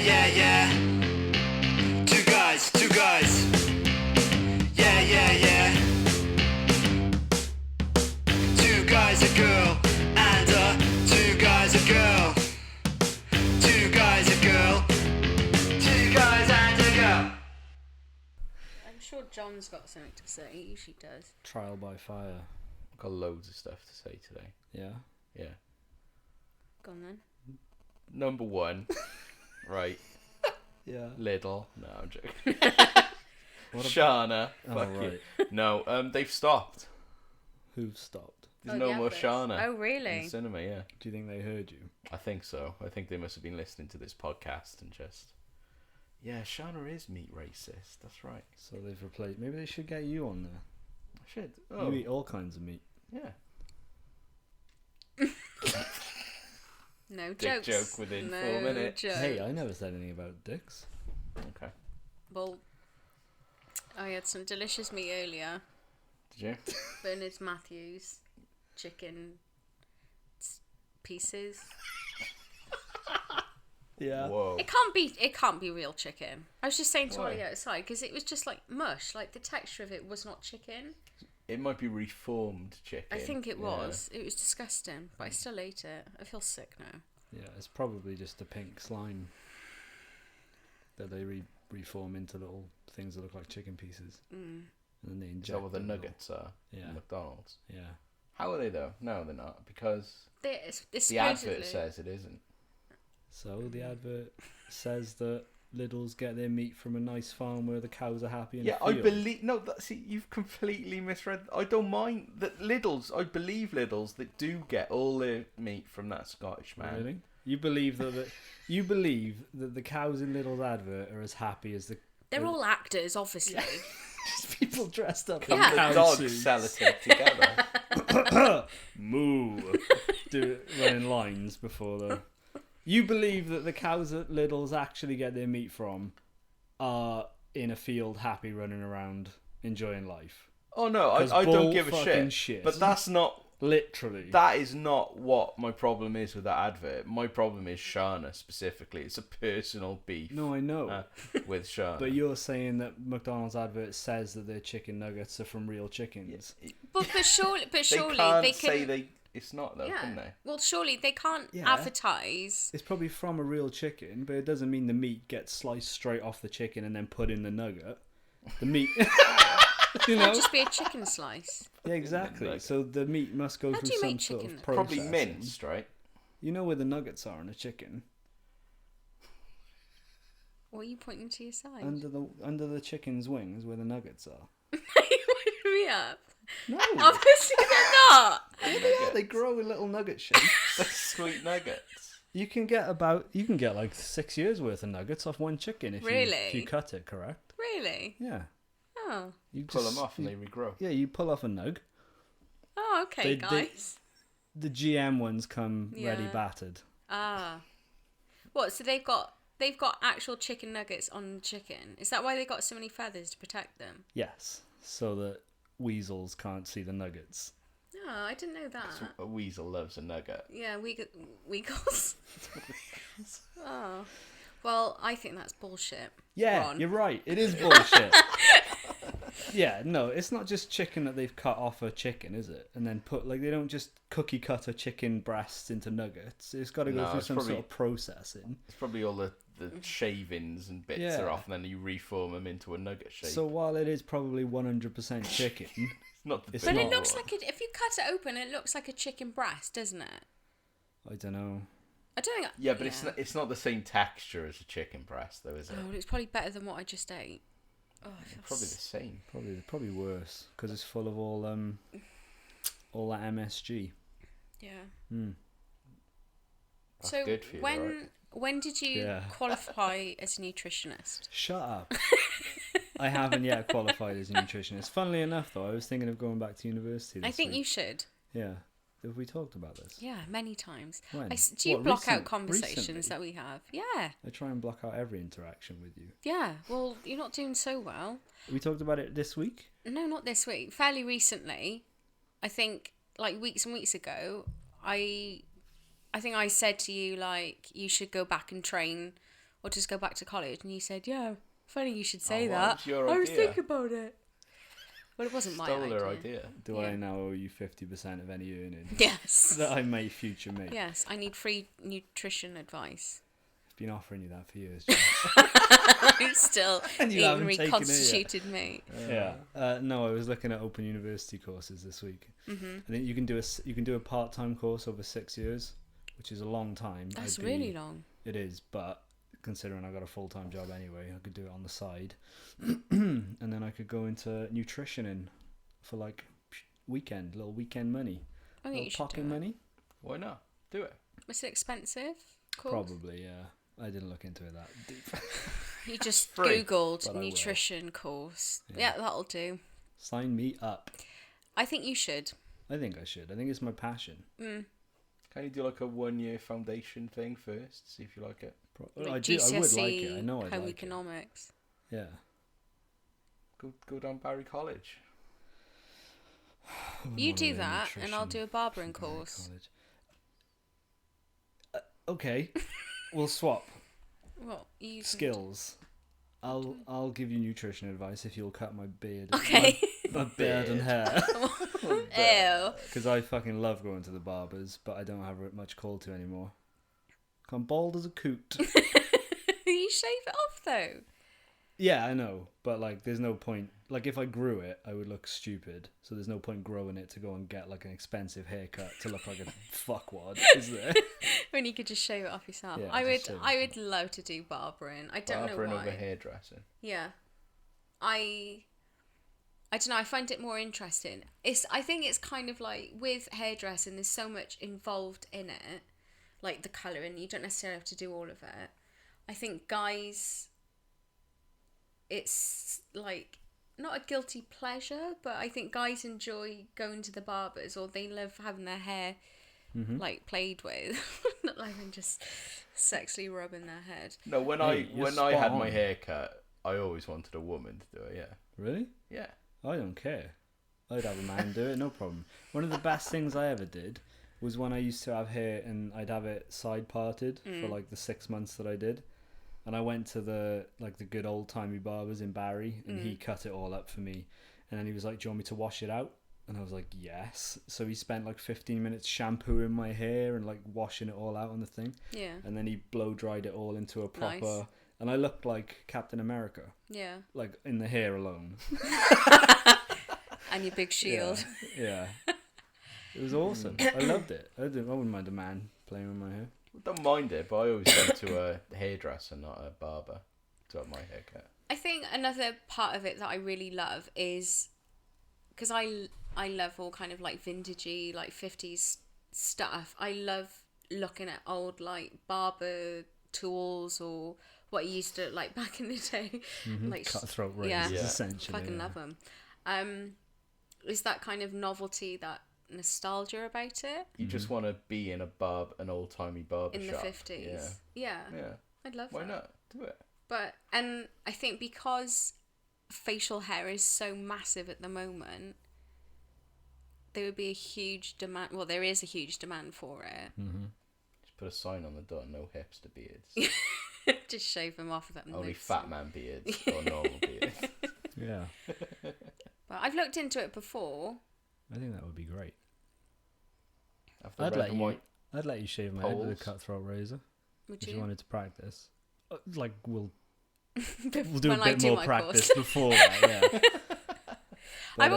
yeah. Two guys. Yeah. Two guys, a girl, and two guys, a girl. Two guys, a girl. Two guys and a girl. I'm sure John's got something to say. He usually does. Trial by fire. I've got loads of stuff to say today. Yeah. Yeah. Go on then. Number one. Right. Yeah. Lidl. No, I'm joking. What Shana. Oh, Fuck right. you. No, they've stopped. Who've stopped? There's Oh, no the more adverts. Shana. Oh, In really? the cinema, yeah. Do you think they heard you? I think so. I think they must have been listening to this podcast and just... Yeah, Shana is meat racist. That's right. So they've replaced... Maybe they should get you on there. I should. Oh, You eat all kinds of meat. yeah. No Dick jokes. joke within no 4 minutes. Jokes. Hey, I never said anything about dicks. Okay. Well, I had some delicious meat earlier. Did you? Bernard Matthews chicken pieces. Yeah. Whoa. It can't be real chicken. I was just saying to Why? Ollie outside because it was just like mush. Like the texture of it was not chicken. It might be reformed chicken. I think it Yeah. was. It was disgusting, but I still ate it. I feel sick now. Yeah, it's probably just a pink slime that they reform into little things that look like chicken pieces. Mm. And then they inject Is that what the them nuggets are? Yeah. At McDonald's. all- Yeah. How are they though? No, they're not. Because It's the advert supposedly- says it isn't. So the advert says that Lidl's get their meat from a nice farm where the cows are happy in Yeah, a I field. believe. No, see, you've completely misread. I don't mind that Lidl's. I believe Lidl's that do get all their meat from that Scottish man. Really? You believe that the cows in Lidl's advert are as happy as the They're all actors, obviously. just people dressed up Come in the cow dogs suits. sellotape together. Moo. Do running lines before the. You believe that the cows that Lidl's actually get their meat from are in a field, happy, running around, enjoying life. Oh no, 'Cause I don't bull give a fucking shit. shit. But that's not. Literally. That is not what my problem is with that advert. My problem is Shana specifically. It's a personal beef. No, I know. With Shana. But you're saying that McDonald's advert says that their chicken nuggets are from real chickens. But surely they they can't can. say it's not though, Yeah. can they? Well, surely they can't Yeah. advertise. It's probably from a real chicken, but it doesn't mean the meat gets sliced straight off the chicken and then put in the nugget. The meat, you know? It'll just be a chicken slice. Yeah, exactly. Nugget. So the meat must go How through do you some make sort chicken of then? processing. Probably minced, right? You know where the nuggets are in a chicken? What are you pointing to your side? Under the chicken's wings, where the nuggets are. Are you winding me up? No, Obviously they're not. they grow in little nugget shapes. Sweet nuggets. You can get like 6 years worth of nuggets off one chicken if Really? you cut it correct. Really? Yeah. Oh. You Pull just- them off and you- they regrow. Yeah, you pull off a nug. Oh, okay, They- guys. The GM ones come ready Yeah. battered. Ah. What? So they've got actual chicken nuggets on the chicken. Is that why they got so many feathers to protect them? Yes, so that weasels can't see the nuggets. No, I didn't know that. A weasel loves a nugget. Yeah, Weagles. Oh. Well, I think that's bullshit. Yeah, Ron. you're right. It is bullshit. Yeah, no, it's not just chicken that they've cut off a chicken, is it? And then they don't just cookie cut a chicken breasts into nuggets. It's got to go No, through it's some probably- sort of processing. It's probably all the shavings and bits Yeah. are off, and then you reform them into a nugget shape. So while it is probably 100% chicken, it's not the It's But big it not. looks one. like if you cut it open, it looks like a chicken breast, doesn't it? I don't know. I don't think. Yeah, but it's not the same texture as a chicken breast, though, is it? Oh, it's probably better than what I just ate. Oh, I feel Probably the same. Probably worse because it's full of all that MSG. Yeah. Mm. That's So good for you, when right? when did you Yeah. qualify as a nutritionist? Shut up. I haven't yet qualified as a nutritionist. Funnily enough, though, I was thinking of going back to university this I think week. you should. Yeah. Have we talked about this? Yeah, many times. When? Do you What, block out recent- conversations recently? that we have? Yeah. I try and block out every interaction with you. Yeah. Well, you're not doing so well. We talked about it this week? No, not this week. Fairly recently. I think like weeks and weeks ago, I think I said to you like you should go back and train or just go back to college? And you said, yeah, funny you should say well, that. it's your I was idea. thinking about it. Well, it wasn't my Stole her idea. idea. Do I now owe you 50% of any earnings Yes. that I may future make? Yes, I need free nutrition advice. I've been offering you that for years. James. I'm still And you eating haven't taken it yet. reconstituted meat. Yeah. No, I was looking at open university courses this week. Mm-hmm. I think you can do a part-time course over 6 years, which is a long time. That's really long. It is, but considering I got a full-time job anyway, I could do it on the side, and then I could go into nutrition for like little weekend money, I think little you should pocket do it. money. Why not? Do it. Was it expensive? Cool. Probably, yeah. I didn't look into it that deep. You just Free, Googled but I will. nutrition course. Yeah. Yeah, that'll do. Sign me up. I think you should. I think I should. I think it's my passion. Mm. Can you do like a 1-year foundation thing first? See if you like it. I Like do. I would GCSE like it. I know I'd home like economics. it. Yeah. Go down Barry College. I wouldn't You wanna do learn that, and I'll nutrition do a barbering for Barry course. College. Okay, we'll swap Well, you can- skills. I'll give you nutrition advice if you'll cut my beard. Okay. My beard and hair. Ew. Because I fucking love going to the barbers, but I don't have much call to anymore. I'm bald as a coot. You shave it off though. Yeah, I know, but like, there's no point. Like, if I grew it, I would look stupid. So there's no point growing it to go and get like an expensive haircut to look like a fuckwad, is there? When you could just shave it off yourself. Yeah, I just would. shave I it would love to do barbering. I don't Barbering know why. over hairdressing. Yeah. I don't know, I find it more interesting. I think it's kind of like with hairdressing, there's so much involved in it. Like the colouring, you don't necessarily have to do all of it. I think guys, it's like not a guilty pleasure, but I think guys enjoy going to the barbers, or they love having their hair like played with, not like just sexually rubbing their head. No, when Hey, you're I had spot my on. hair cut, I always wanted a woman to do it. Yeah. Really? Yeah. I don't care. I'd have a man do it, no problem. One of the best things I ever did was when I used to have hair and I'd have it side parted for like the 6 months that I did. And I went to the good old timey barbers in Barry, and he cut it all up for me. And then he was like, "Do you want me to wash it out?" And I was like, "Yes." So he spent like 15 minutes shampooing my hair and like washing it all out on the thing. Yeah. And then he blow dried it all into a proper. Nice. And I looked like Captain America, Yeah. like in the hair alone. And your big shield. Yeah. It was awesome. I loved it. I wouldn't mind a man playing with my hair. Don't mind it, but I always go to a hairdresser, not a barber, to have my hair cut. I think another part of it that I really love is because I love all kind of like vintagey, like 50s stuff. I love looking at old like barber tools or what you used to like back in the day, like Cutthroat razors, yeah, essentially. fucking love them. Is that kind of novelty, that nostalgia about it You just want to be in an old timey barber in shop. the 50s? Yeah, Yeah. I'd love Why that. not? Do it. And I think because facial hair is so massive at the moment, there would be a huge demand. Well, there is a huge demand for it. Just put a sign on the door: no hipster beards. Just shave them off without Only noticing. fat man beards or normal beards. Yeah. But I've looked into it before. I think that would be great. After I'd red let and you. white. I'd let you shave my head with a poles. cutthroat razor Would if you? you wanted to practice. Like we'll do When a I bit do more my practice course. before that. Yeah. But,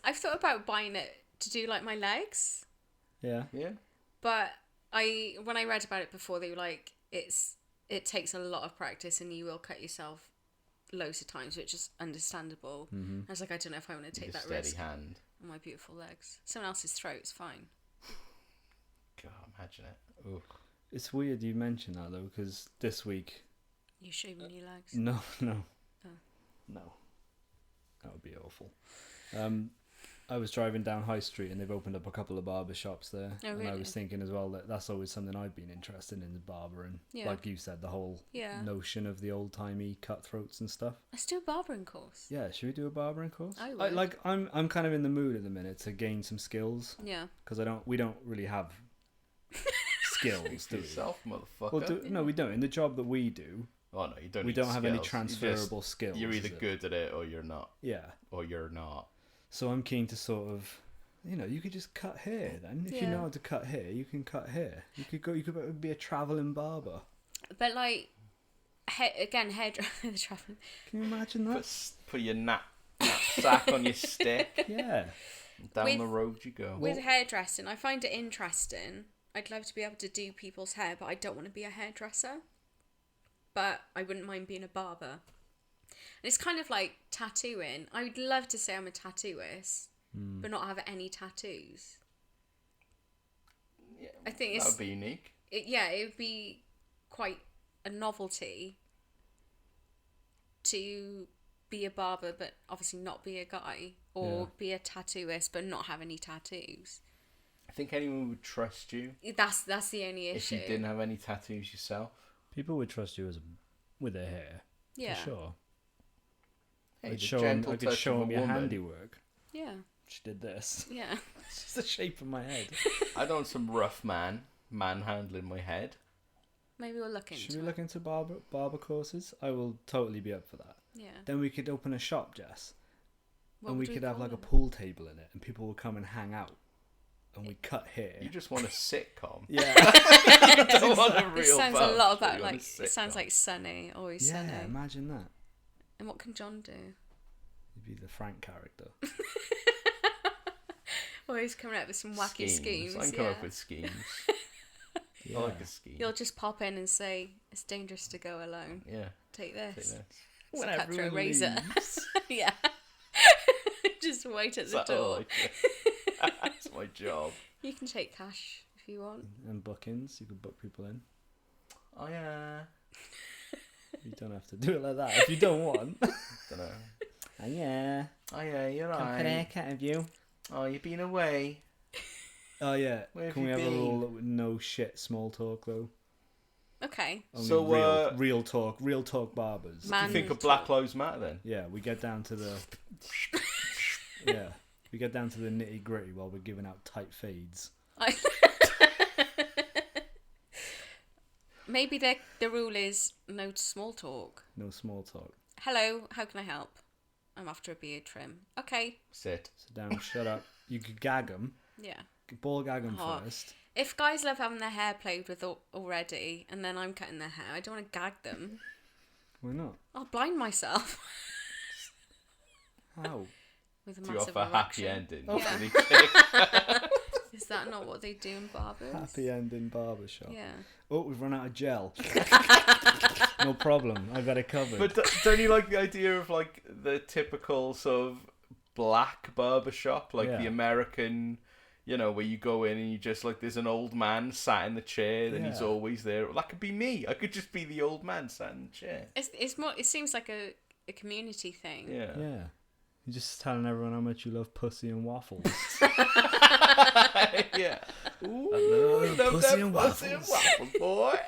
I've thought about buying it to do like my legs, Yeah. Yeah. but when I read about it before, they were like, it takes a lot of practice and you will cut yourself loads of times, which is understandable. I was like, I don't know if I want to Need take a that steady risk hand. on my beautiful legs. Someone else's throat's fine. God, imagine it. Ooh. It's weird you mention that though, because this week. You shaving your legs? No. Oh. No. That would be awful. I was driving down High Street and they've opened up a couple of barber shops there. Oh, And I really? was thinking as well that that's always something I've been interested in, is barbering. Yeah. Like you said, the whole Yeah. notion of the old-timey cutthroats and stuff. Let's do a barbering course. Yeah, should we do a barbering course? I would. I'm kind of in the mood at the minute to gain some skills, Yeah. because we don't really have skills, do we? Yourself, motherfucker. Well, no, we don't. In the job that we do, Oh no, you don't. We need don't have any skills. transferable skills. You're either is it? good at it or you're not. Yeah. Or you're not. So I'm keen to sort of, you could just cut hair then. If you know how to cut hair, you can cut hair. You could be a travelling barber. But like, hairdresser traveling. Can you imagine that? Put your knapsack on your stick. Yeah. Down the road you go. With hairdressing, I find it interesting. I'd love to be able to do people's hair, but I don't want to be a hairdresser. But I wouldn't mind being a barber. And it's kind of like tattooing. I would love to say I'm a tattooist, but not have any tattoos. Yeah, I think that would be unique. It would be quite a novelty to be a barber, but obviously not be a guy, or be a tattooist, but not have any tattoos. I think anyone would trust you That's the only issue. if you didn't have any tattoos yourself. People would trust you with their hair. Yeah. For sure. Hey, I the could show gentle them touch of a your woman. handiwork. Yeah. She did this. Yeah. It's just the shape of my head. I don't want some rough manhandling my head. Maybe we'll look into Should we it. look into barber courses? I will totally be up for that. Yeah. Then we could open a shop, Jess. What And we would could have call like a it? pool table in it, and people will come and hang out. And we cut hair. You just want a sitcom. Yeah. You don't want a real It sounds a barber lot shop, about you want like a it sounds sitcom. like Sunny, always Yeah, Sunny. imagine that. And what can John do? You'd be the Frank character. Always coming up with some wacky schemes. I can come up with schemes. Yeah. I like a scheme. You'll just pop in and say, "It's dangerous to go alone. Yeah. Take Take this." this. It's When a cutthroat everyone razor. leaves. Yeah. Just wait at Is the that all door. I do? That's my job. You can take cash if you want. And bookings, you could book people in. Oh yeah. You don't have to do it like that if you don't want. Don't know. Oh yeah. Oh yeah, you're Can I put a right. haircut of you? Oh, you've been away. Oh yeah. Where have Can we you have a been? rule with no shit small talk though? Okay. Only So, real talk barbers. Man- Do you think of talk. Black Lives Matter then? Yeah, we get down to the yeah, we get down to the nitty gritty while we're giving out tight fades. Maybe the rule is no small talk. No small talk. Hello, how can I help? I'm after a beard trim. Okay. Sit. Sit down. Shut up. You could gag them. Yeah. Ball gag them Oh. first. If guys love having their hair played with already, and then I'm cutting their hair, I don't want to gag them. Why not? I'll blind myself How? with a Do you massive offer a happy erection. ending? Yeah. For the chick? Is that not what they do in barbers? Happy ending barbershop. Yeah. Oh, we've run out of gel. No problem. I got it covered. But don't you like the idea of like the typical sort of black barbershop, like Yeah. the American, where you go in and you just like there's an old man sat in the chair and he's Yeah. always there. That could be me. I could just be the old man sat in the chair. It's more. It seems like a community thing. Yeah. yeah. You're just telling everyone how much you love pussy and waffles. Yeah. Ooh, love love pussy that and pussy and waffles, boy.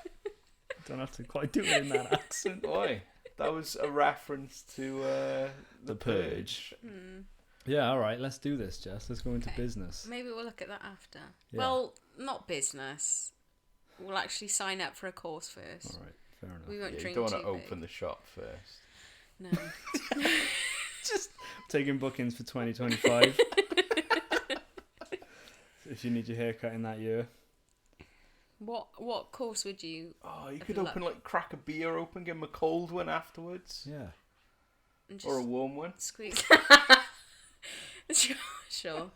Don't have to quite do it in that accent. Boy, that was a reference to The Purge. Yeah, all right. Let's do this, Jess. Let's go into Okay. business. Maybe we'll look at that after. Yeah. Well, not business. We'll actually sign up for a course first. All right. Fair enough. We won't Yeah, you drink don't too want to big. open the shop first. No. Just taking bookings for 2025. If you need your haircut in that year. What course would you? Oh, you If could you open crack a beer open, give him a cold one afterwards, Yeah. Just or a warm one. squeeze. Sure.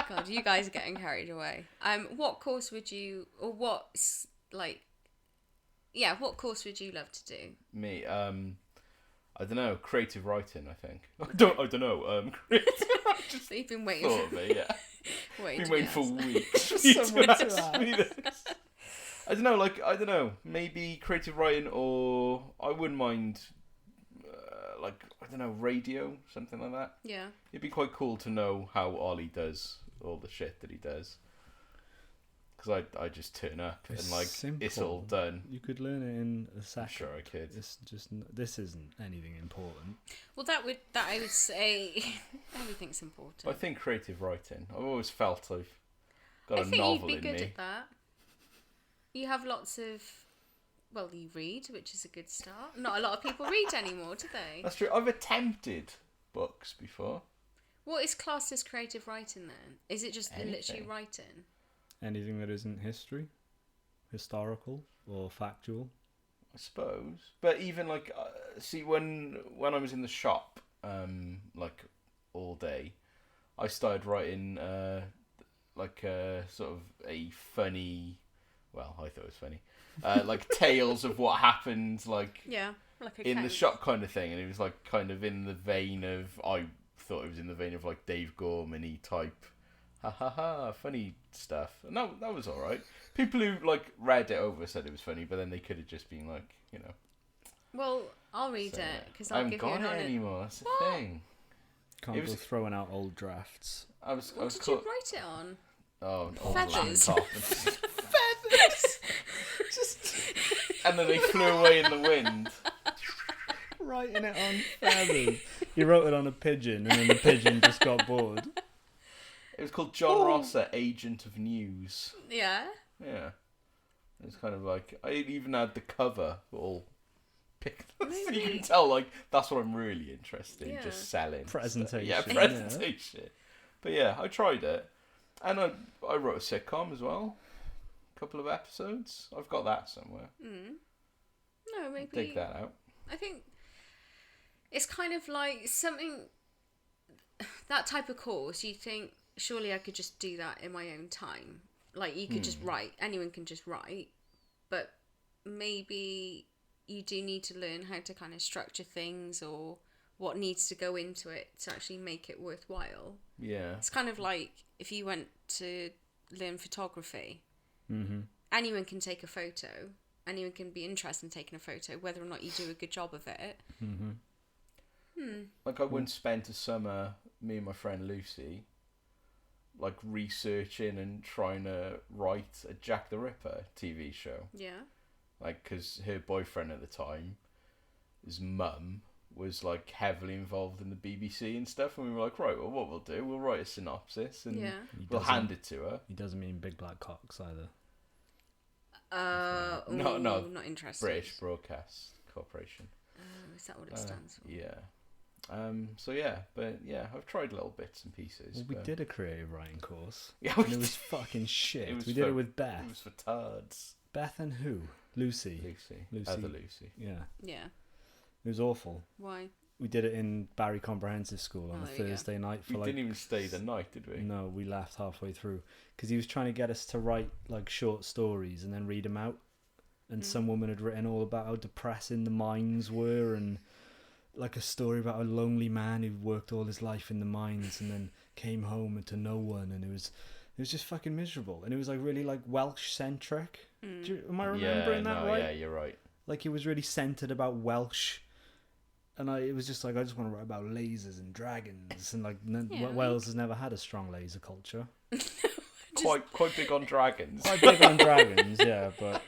God, you guys are getting carried away. What course would you, or what course would you love to do? Me, I don't know, creative writing. I think. I don't know. Creative. So you've been waiting. Thought of it, yeah. Waiting Been to waiting be for asked. weeks. For You someone to to ask me this. I don't know, maybe creative writing, or I wouldn't mind, radio, something like that. Yeah. It'd be quite cool to know how Ollie does all the shit that he does. Because I just turn up It's and it's all simple. done. You could learn it in a second. I'm sure I could. This isn't anything important. Well, that I would say everything's important. I think creative writing. I've always felt I've got I a think novel you'd be in good me. at that. You have lots of Well, you read, which is a good start. Not a lot of people read anymore, do they? That's true. I've attempted books before. What is classed as creative writing then? Is it just literally Anything. writing? Anything that isn't history, historical, or factual. I suppose. But even like, see, when I was in the shop, like all day, I started writing sort of a funny. Well, I thought it was funny. Like tales of what happened, like Yeah, like a in the count. shop kind of thing, and it was like kind of in the vein of I thought it was in the vein of like Dave Gorman-y type, ha ha ha, funny stuff, and that was all right. People who like read it over said it was funny, but then they could have just been like, you know. Well, I'll read So, it because I I'll haven't give you got an it honest. anymore. That's the What? thing. Can't It go was- throwing out old drafts. I was What did caught. you write it on? Oh, an old Feathers. laptop. And then they flew away in the wind. Writing it on feathers. You wrote it on a pigeon, and then the pigeon just got bored. It was called John Rosser, Agent of News. Yeah. Yeah. It was kind of like, I even had the cover all picked. So you Maybe. can tell, like, that's what I'm really interested in, Yeah. just selling. stuff. Presentation, Yeah, yeah. presentation. But yeah, I tried it. And I wrote a sitcom as well. A couple of episodes. I've got that somewhere. No, maybe. Dig that out. I think it's kind of like something, that type of course, you think, surely I could just do that in my own time. Like, you could just write. Anyone can just write. But maybe you do need to learn how to kind of structure things or what needs to go into it to actually make it worthwhile. Yeah. It's kind of like if you went to learn photography. Mm-hmm. Anyone can take a photo. Anyone can be interested in taking a photo, whether or not you do a good job of it. Like, I once spent a summer, me and my friend Lucy, like, researching and trying to write a Jack the Ripper TV show. Yeah. Like, because her boyfriend at the time, his mum, was, like, heavily involved in the BBC and stuff. And we were like, right, well, what we'll do, we'll write a synopsis and Yeah. we'll hand it to her. He doesn't mean big black cocks either. No, not interested. British Broadcast Corporation. Is that what it stands for? Yeah. So yeah, but yeah, I've tried little bits and pieces. Well, we but- did a creative writing course. Yeah, And it was fucking shit. It was We did for- it with Beth. It was for tards. Beth and who? Lucy. Lucy. Other Lucy. Yeah. Yeah. It was awful. Why? We did it in Barry Comprehensive School on Oh, a there you go. Thursday night We for like... didn't even stay the night, did we? No, we left halfway through. Because he was trying to get us to write like short stories and then read them out. And some woman had written all about how depressing the mines were and like a story about a lonely man who worked all his life in the mines and then came home to no one, and it was just fucking miserable, and it was like really like Welsh centric. Am I remembering that right? Yeah, you're right. Like it was really centered about Welsh, and it was just like I just want to write about lasers and dragons, and like Yeah, Wales has never had a strong laser culture. Quite big on dragons. Quite big on dragons, yeah, but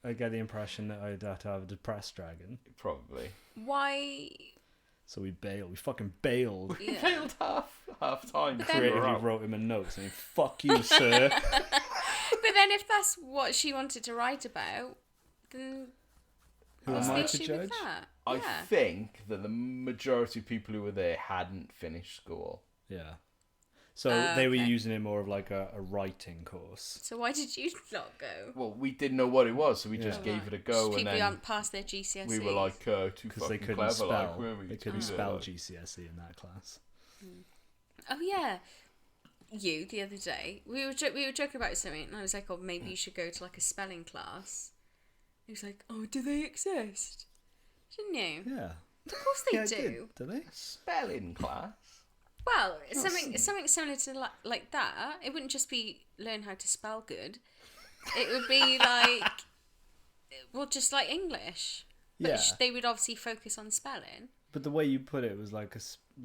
I get the impression that I'd have to have a depressed dragon. Probably. Why? So we bailed. We fucking bailed. Yeah. Failed half time. then- Creatively wrote him a note saying, "Fuck you, sir." But then if that's what she wanted to write about, then Who what's am the I to issue with judge? that? I Yeah. think that the majority of people who were there hadn't finished school. Yeah. So they were Okay. using it more of like a writing course. So why did you not go? Well, we didn't know what it was, so we just Yeah. gave it a Just go, and people who then haven't passed their GCSEs. we were like, too Because fucking they couldn't clever. spell. Like, where we They do couldn't that, spell like- GCSE in that class. oh yeah, you the other day we were joking about something, and I was like, oh, maybe you should go to like a spelling class. He was like, oh, do they exist? Didn't you? Yeah. Of course they Yeah, I do. did. Do they? Spelling class. Well, something similar to like that. It wouldn't just be learn how to spell good. It would be like, well, just like English. But Yeah. they would obviously focus on spelling. But the way you put it was like a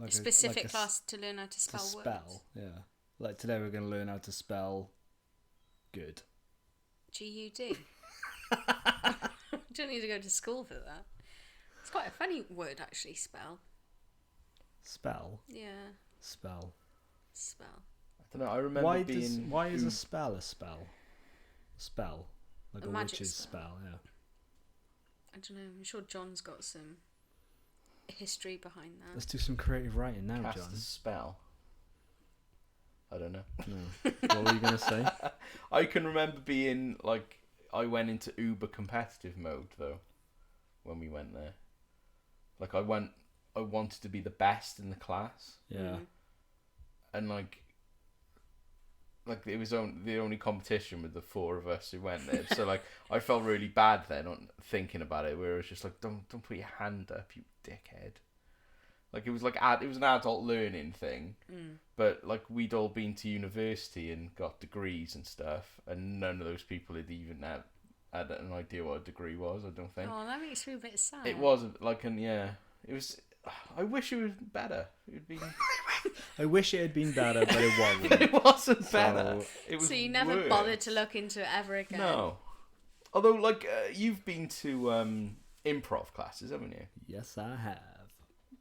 Specific like class to learn how to to spell spell. words. Yeah. Like today we're going to learn how to spell good. GUD. Don't need to go to school for that. It's quite a funny word, actually. Spell. Spell. Yeah, Spell. spell. I don't know. I remember being. Why is a spell a spell? Spell. Like A a magic witch's spell. spell, yeah. I don't know. I'm sure John's got some history behind that. Let's do some creative writing now, Cast John. a spell. I don't know. No. What were you going to say? I can remember being like, I went into uber competitive mode though when we went there. Like I wanted to be the best in the class. Yeah. And like it was the only competition with the four of us who went there. So like I felt really bad then on thinking about it, where it was just like, don't put your hand up, you dickhead. Like it was an adult learning thing, but like we'd all been to university and got degrees and stuff, and none of those people had even had an idea what a degree was. I don't think. Oh, that makes me a bit sad. It was like it was. I wish it was better. It'd been. I wish it had been better, but it wasn't. It wasn't better. It was so you never worse. bothered to look into it ever again? No. Although, like, you've been to improv classes, haven't you? Yes, I have.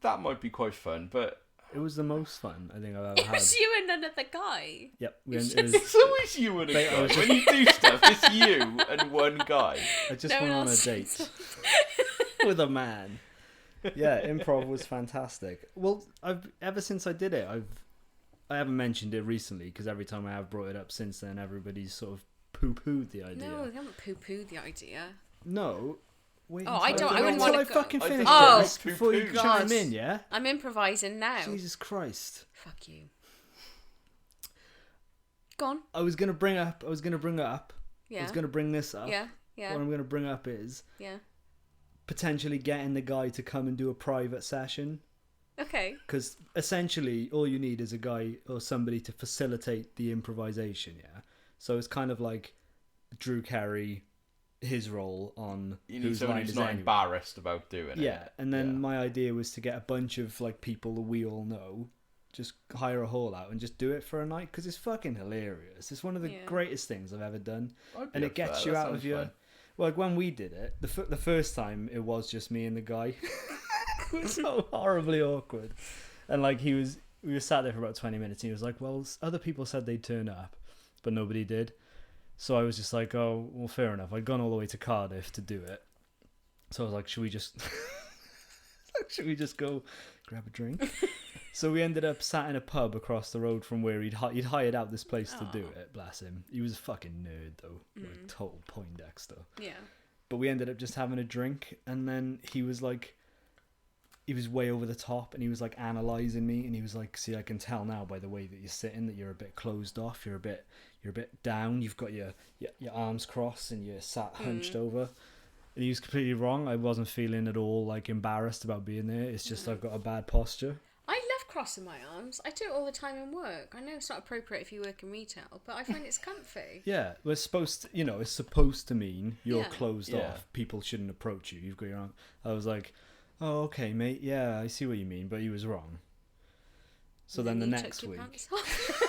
That might be quite fun, but It was the most fun I think I've ever It had. was you and another guy. Yep. it's always you and a guy. When you do stuff, it's you and one guy. I just No went one on a else date said with a man. Yeah, improv was fantastic. Well, ever since I did it, I haven't mentioned it recently because every time I have brought it up since then, everybody's sort of poo-pooed the idea. No, they haven't poo-pooed the idea. No. Wait Oh, I until don't- I wouldn't until wanna I go- fucking I finish Oh, this before you poo-poo. chime God. in, yeah? I'm improvising now. Jesus Christ. Fuck you. Go on. I was gonna bring it up. I Yeah. was gonna bring this up. Yeah. Yeah. What I'm gonna bring up is Yeah. potentially getting the guy to come and do a private session. Okay. Because essentially all you need is a guy or somebody to facilitate the improvisation, yeah? So it's kind of like Drew Carey, his role on You need Whose someone Line who's Is not Anyway. embarrassed about doing it. Yeah, and then Yeah. my idea was to get a bunch of like people that we all know, just hire a hall out and just do it for a night because it's fucking hilarious. It's one of the Yeah. great things I've ever done, I'd be and up it gets for that. you That out of sounds your. fun. Well, like when we did it, the first time it was just me and the guy. It was so horribly awkward, and like we were sat there for about 20 minutes, and he was like, "Well, other people said they'd turn up, but nobody did." So I was just like, "Oh, well, fair enough." I'd gone all the way to Cardiff to do it, so I was like, "Should we just go grab a drink?" So we ended up sat in a pub across the road from where he'd hired out this place to do it. Bless him. He was a fucking nerd though, like total Poindexter. Yeah. But we ended up just having a drink, and then he was like, he was way over the top, and he was like analysing me, and he was like, "See, I can tell now by the way that you're sitting that you're a bit closed off, you're a bit down, you've got your arms crossed, and you're sat hunched over." And he was completely wrong. I wasn't feeling at all like embarrassed about being there. It's just I've got a bad posture. I love crossing my arms. I do it all the time in work. I know it's not appropriate if you work in retail, but I find it's comfy. Yeah, we're supposed to, it's supposed to mean you're Yeah. closed Yeah. off. People shouldn't approach you. You've got your arm. I was like, "Oh, okay, mate. Yeah, I see what you mean," but he was wrong. So then the you next took your week, pants off.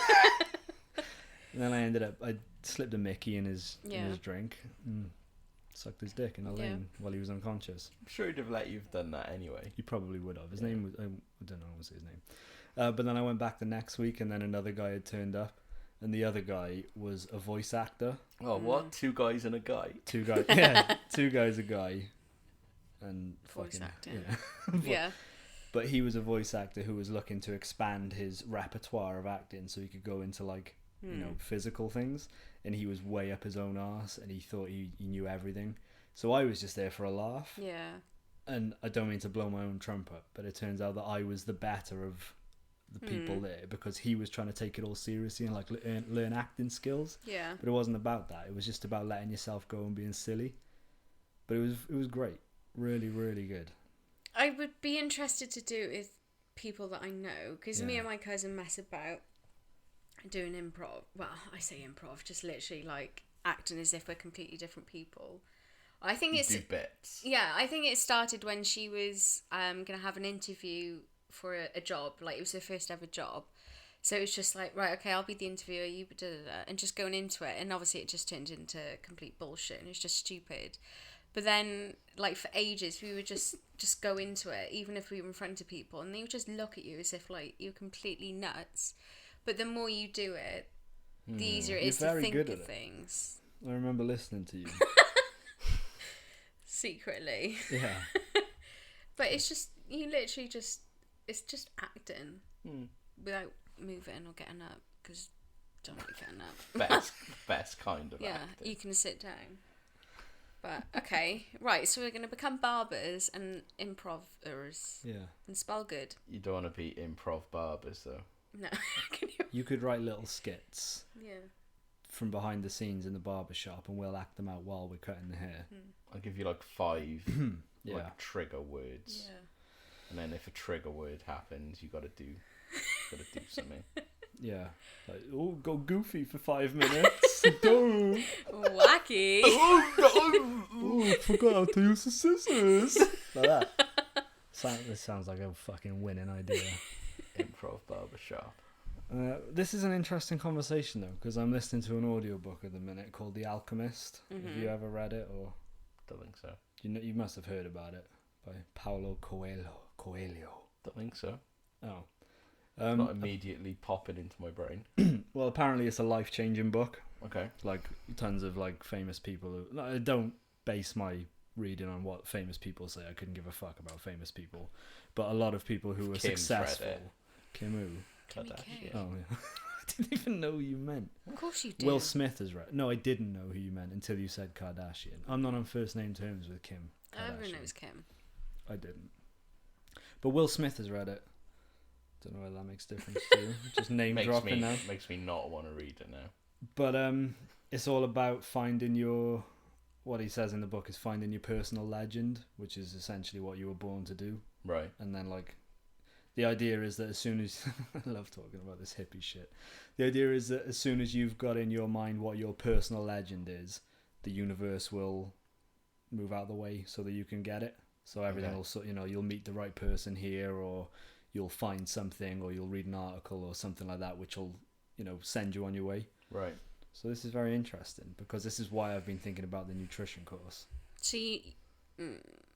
and then I slipped a Mickey in his drink, and sucked his dick in a lane while he was unconscious. I'm sure he'd have let you have done that anyway. He probably would have. His name was, I don't know what's his name. But then I went back the next week, and then another guy had turned up, and the other guy was a voice actor. Oh, what? 2 guys and a guy? Two guys, yeah, 2 guys, a guy, and Voice fucking, acting. yeah. Yeah. But he was a voice actor who was looking to expand his repertoire of acting so he could go into like physical things, and he was way up his own arse, and he thought he knew everything. So I was just there for a laugh. Yeah. And I don't mean to blow my own trumpet, but it turns out that I was the better of the people there because he was trying to take it all seriously and like learn acting skills. Yeah. But it wasn't about that. It was just about letting yourself go and being silly. But it was great. Really, really good. I would be interested to do it with people that I know, because me Yeah. and my cousin mess about doing improv. Well, I say improv, just literally like acting as if we're completely different people. I think it's Do bits. yeah. I think it started when she was gonna have an interview for a job. Like it was her first ever job, so it was just like, right, okay, I'll be the interviewer, you da da da, and just going into it. And obviously, it just turned into complete bullshit, and it's just stupid. But then, like for ages, we would just go into it, even if we were in front of people, and they would just look at you as if like you're completely nuts. But the more you do it, the easier it You're is to very think good of at it. things. I remember listening to you. So secretly. Yeah. But it's just, you literally just, it's just acting without moving or getting up, because I don't like getting up. Best kind of Yeah, acting. you can sit down. But, okay, right, so we're going to become barbers and improvers. Yeah. And spell good. You don't want to be improv barbers, though. No. Can you? You could write little skits Yeah. from behind the scenes in the barber shop, and we'll act them out while we're cutting the hair. I'll give you like 5 Yeah. like trigger words. Yeah. And then if a trigger word happens, you gotta do something. Yeah. Like, oh, go goofy for 5 minutes. Go. Wacky. Oh, forgot how to use the scissors. Like that. This sounds like a fucking winning idea. Improv barbershop. This is an interesting conversation though, because I'm listening to an audiobook at the minute called The Alchemist. Have you ever read it, or Don't think so. you must have heard about it, by Paulo Coelho. Don't think so. Oh. Not immediately popping into my brain. Well, apparently it's a life-changing book. Okay. Like tons of like famous people. I don't base my reading on what famous people say. I couldn't give a fuck about famous people, but a lot of people who were Kim's successful. read it. Kim who? Kimmy Kardashian. K. Oh yeah. I didn't even know who you meant. Of course you do. Will Smith has read. No, I didn't know who you meant until you said Kardashian. I'm not on first name terms with Kim Kardashian. Everyone knows Kim. I didn't. But Will Smith has read it. Don't know whether that makes a difference to you. Just name dropping now. Makes me not want to read it now. But it's all about finding your. What he says in the book is finding your personal legend, which is essentially what you were born to do. Right. And then like, the idea is that as soon as I love talking about this hippie shit. The idea is that as soon as you've got in your mind what your personal legend is, the universe will move out of the way so that you can get it. So everything Okay. will, so you'll meet the right person here, or you'll find something, or you'll read an article or something like that, which will, send you on your way. Right. So this is very interesting, because this is why I've been thinking about the nutrition course. So you,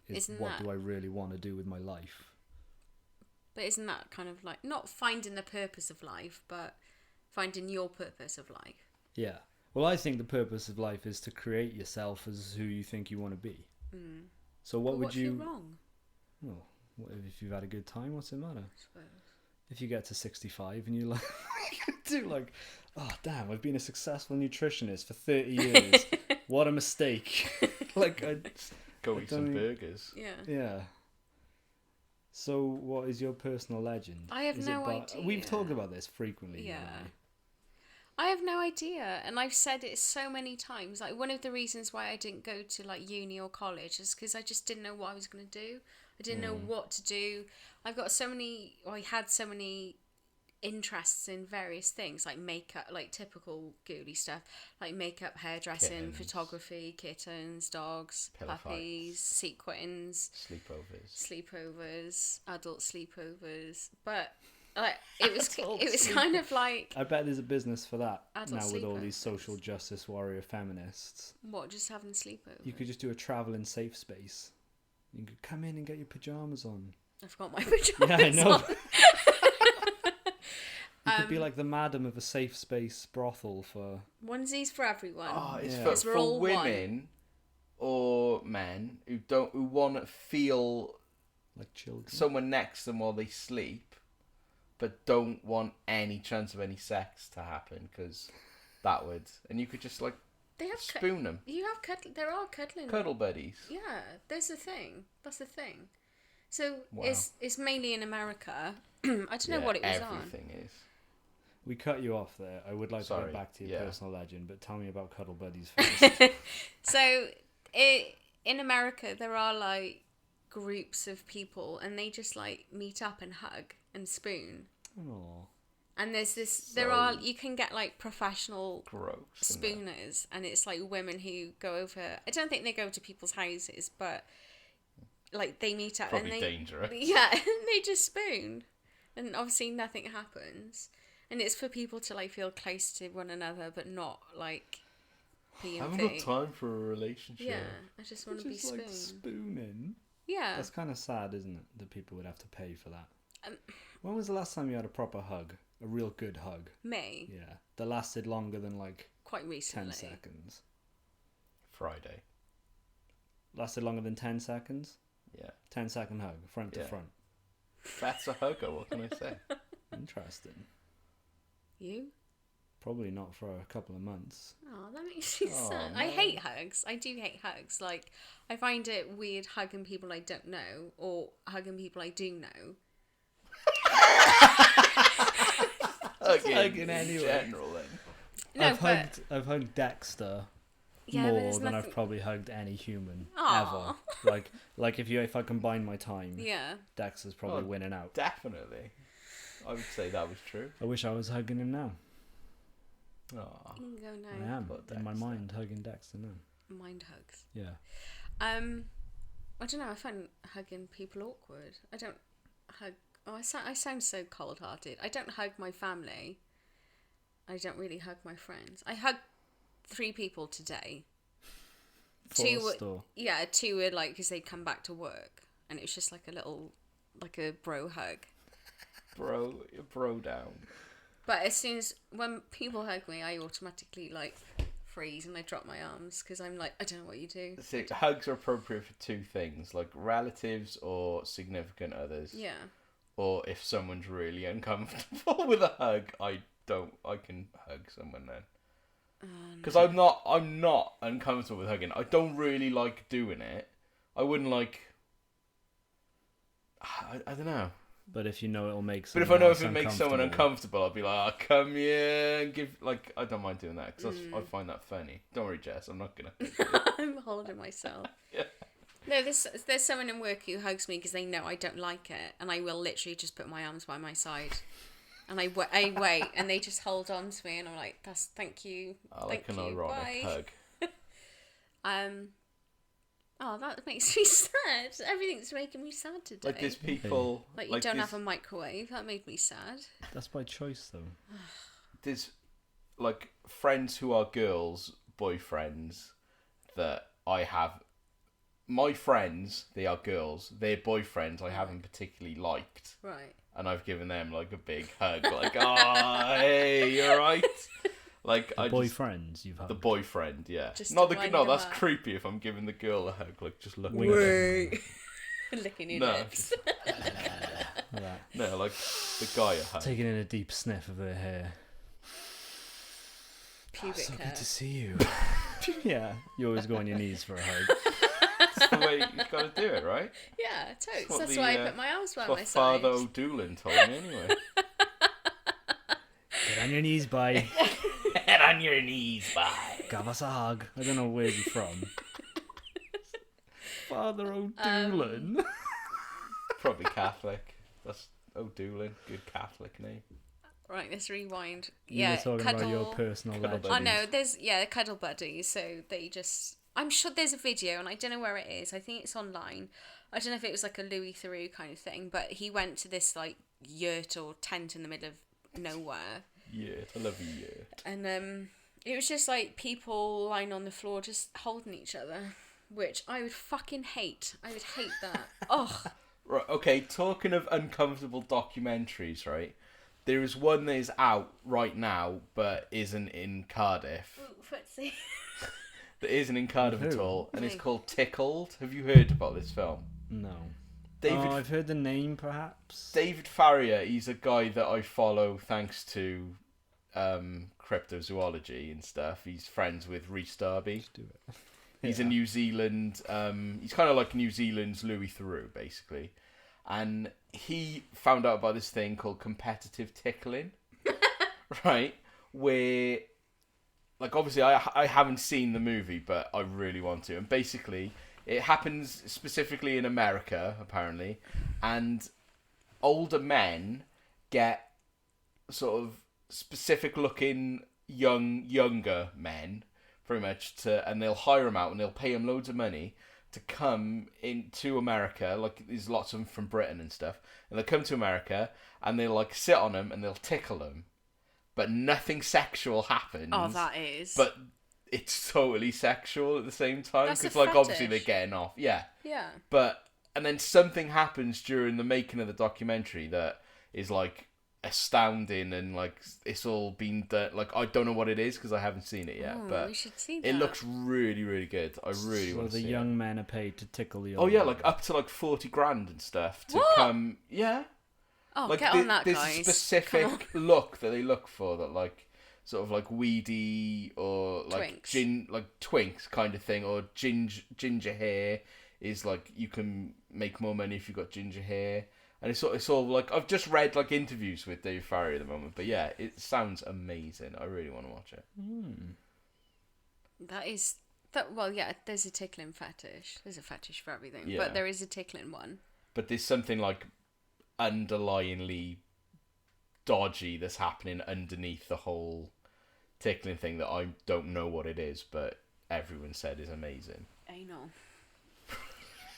Is Isn't what that- do I really want to do with my life? but isn't that kind of like, not finding the purpose of life, but finding your purpose of life? Yeah. Well, I think the purpose of life is to create yourself as who you think you want to be. So what But would what if you're you? wrong? Well, what if you've had a good time? What's it matter? I suppose. If you get to 65 and you like do like, oh damn, I've been a successful nutritionist for 30 years. What a mistake. Like Go eat don't some think- burgers. Yeah. yeah. So what is your personal legend? I have Is no it idea. We've talked about this frequently. Yeah. haven't I have no idea, and I've said it so many times. Like, one of the reasons why I didn't go to like uni or college is because I just didn't know what I was going to do. I didn't know what to do. I had so many interests in various things, like makeup, like typical girly stuff, like makeup, hairdressing, Kittens. photography, kittens, dogs, Pillow puppies, sequins, sleepovers, adult sleepovers. But like it was kind of like, I bet there's a business for that Adult now with all these sleepovers. social justice warrior feminists. what, just having sleepovers. You could just do a traveling safe space. You could come in and get your pajamas on. I forgot my pajamas. Yeah, I know. on. You could be like the madam of a safe space brothel for. Onesies for everyone. Oh, it's Yeah. for, 'Cause we're for all women or men who want to feel Like children. someone next to them while they sleep, but don't want any chance of any sex to happen, because that would, and you could just like They have spoon them, you have there are cuddling. cuddle buddies. Yeah, there's a thing. That's the thing. So Wow. it's mainly in America. I don't know what it was on. Everything is. We cut you off there. I would like to Sorry, get back to your yeah. personal legend, but tell me about cuddle buddies first. So in America there are like groups of people, and they just like meet up and hug and spoon. Oh, And there's this. So You can get like professional Gross. isn't it? spooners, and it's like women who go over. I don't think they go to people's houses, but like they meet up Probably and they dangerous. yeah, and they just spoon, and obviously nothing happens, and it's for people to like feel close to one another, but not like P I and haven't got V. time for a relationship. Yeah, I just want to be just like spooned. spooning. Yeah, That's kind of sad, isn't it? That people would have to pay for that. Um, When was the last time you had a proper hug? A real good hug? me Yeah. That lasted longer than like quite 10 recently. seconds. Friday. lasted longer than 10 seconds. Yeah. 10-second hug, front to Yeah. front. That's a hugger, what can I say? Interesting. You? Probably not for a couple of months. Oh, that makes me Oh, sad. I no. hate hugs. I do hate hugs. Like, I find it weird hugging people I don't know or hugging people I do know. Hugging anyway. general, then. No, I've hugged Dexter Yeah, but more there's than I've nothing- probably hugged any human Aw. ever. Like if I combine my time, Yeah. Dexter's probably Oh. winning out. Definitely. I would say that was true. I wish I was hugging him now. Aw. You can go I now. am But in my Dexter. mind hugging Dexter now. Mind hugs. Yeah. I don't know. I find hugging people awkward. I don't hug. Oh, I sound so cold-hearted. I don't hug my family. I don't really hug my friends. I hugged 3 people today. Forced or Yeah, 2 were like because they'd come back to work, and it was just like a bro hug. Bro down. But as soon as when people hug me, I automatically like freeze and I drop my arms because I'm like, I don't know what you do. So hugs are appropriate for 2 things, like relatives or significant others. Yeah. Or if someone's really uncomfortable with a hug, I can hug someone then. Because I'm not uncomfortable with hugging. I don't really like doing it. I wouldn't like. I don't know. but if you know it'll make But someone if I know else if it makes someone uncomfortable, I'll be like, oh, come here and give. Like, I don't mind doing that because I find that funny. Don't worry, Jess. I'm not gonna. I'm holding myself. Yeah. No, there's someone in work who hugs me because they know I don't like it, and I will literally just put my arms by my side, and I wait, and they just hold on to me, and I'm like, thank you, I like thank an you, ironic bye. hug. Oh, that makes me sad. Everything's making me sad today. Like there's people. Like you don't there's- have a microwave. That made me sad. That's by choice though. There's like friends who are girls, boyfriends that I have. My friends, they are girls. Their boyfriends I haven't particularly liked, Right. and I've given them like a big hug, like, oh, hey, you alright? Like The boyfriends you've had. the boyfriend, yeah. Just Not to the wind no, them that's up. creepy. If I'm giving the girl a hug, like just looking Wink. at her. Licking your No, lips. Like that. No, like the guy a hug. Taking in a deep sniff of her hair. Pubic So hair. good to see you. Yeah, you always go on your knees for a hug. That's the way you've got to do it, right? Yeah, totes. what That's the, why I put my arms by That's my what side. Father O'Doolin told me anyway. Get on your knees, bye. Get on your knees, bye. Give us a hug. I don't know where you're from. Father O'Doolin. Probably Catholic. That's O'Doolin. Good Catholic name. Right, let's rewind. You Yeah, were talking cuddle. about your personal Cuddle legend. I know, there's cuddle buddies, so they just I'm sure there's a video and I don't know where it is. I think it's online. I don't know if it was like a Louis Theroux kind of thing, but he went to this like yurt or tent in the middle of nowhere. Yeah, I love you. Yeah. And it was just like people lying on the floor just holding each other, which I would fucking hate. I would hate that. Oh, Right. Okay. Talking of uncomfortable documentaries, right? There is one that is out right now, but isn't in Cardiff. footsie. That isn't in Cardiff at Who? all, and it's Me. called Tickled. Have you heard about this film? No. David Oh, I've heard the name, perhaps. David Farrier, he's a guy that I follow thanks to cryptozoology and stuff. He's friends with Rhys Darby. Just do it. He's Yeah. a New Zealand, he's kind of like New Zealand's Louis Theroux, basically. And he found out about this thing called competitive tickling, right? Where, like, obviously I haven't seen the movie, but I really want to. And basically, it happens specifically in America, apparently. And older men get sort of specific looking younger men, pretty much, and they'll hire them out and they'll pay them loads of money to come into America. Like, there's lots of them from Britain and stuff, and they'll come to America and they'll like sit on them and they'll tickle them, but nothing sexual happens. Oh, that is. But it's totally sexual at the same time, That's a because like obviously fetish. they're getting off, yeah. yeah. But and then something happens during the making of the documentary that is like astounding, and like it's all been done. Like I don't know what it is because I haven't seen it yet, but we should see that. it looks really, really good. I really So want to the see young it. men are paid to tickle the Oh old yeah, men. like up to like 40 grand and stuff to What? come. Yeah, Oh, like get on that, there's guys. a specific look that they look for, that like sort of like weedy or like Twinks. Twinks kind of thing, or ginger hair is like you can make more money if you've got ginger hair. And it's all like, I've just read like interviews with Dave Farry at the moment, but yeah, it sounds amazing. I really want to watch it. Well, yeah, there's a tickling fetish. There's a fetish for everything, Yeah. but there is a tickling one. But there's something like underlyingly dodgy that's happening underneath the whole tickling thing that I don't know what it is, but everyone said is amazing. Anal.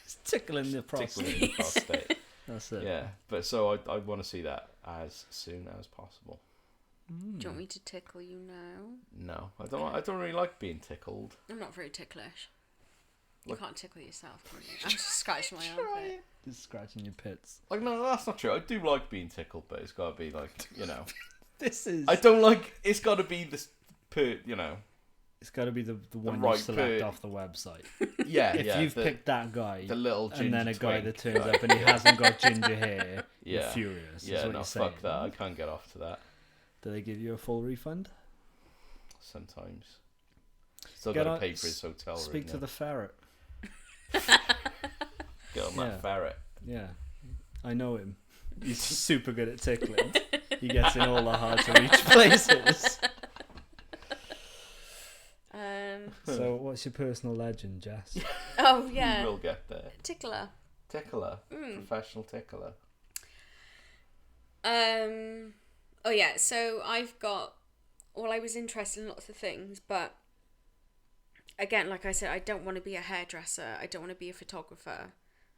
It's tickling the prostate. Tickling the prostate. That's it. Yeah, but so I want to see that as soon as possible. Do you want me to tickle you now? No, I don't really like being tickled. I'm not very ticklish. You Like- can't tickle yourself, can you? I'm just scratching my armpit. Just scratching your pits. Like, no, that's not true. I do like being tickled, but it's got to be like, This is... I don't like. It's got to be this, It's got to be the one right you select per- off the website. Yeah, If yeah. you've picked that guy, the little and then a ginger guy twink that turns guy. up and he hasn't got ginger hair, you're Yeah. furious. Yeah, is what no, you're saying. fuck that. I can't get off to that. Do they give you a full refund? Sometimes. Still Get got to on- pay for his hotel room. Speak to the ferret. Get on Yeah. that ferret. Yeah, I know him. He's super good at tickling. He gets in all the hard to reach places. So, what's your personal legend, Jess? Oh, You yeah. will get there. Tickler. Tickler. Professional tickler. Oh, yeah. So I've got... Well, I was interested in lots of things, but... Again, like I said, I don't want to be a hairdresser. I don't want to be a photographer.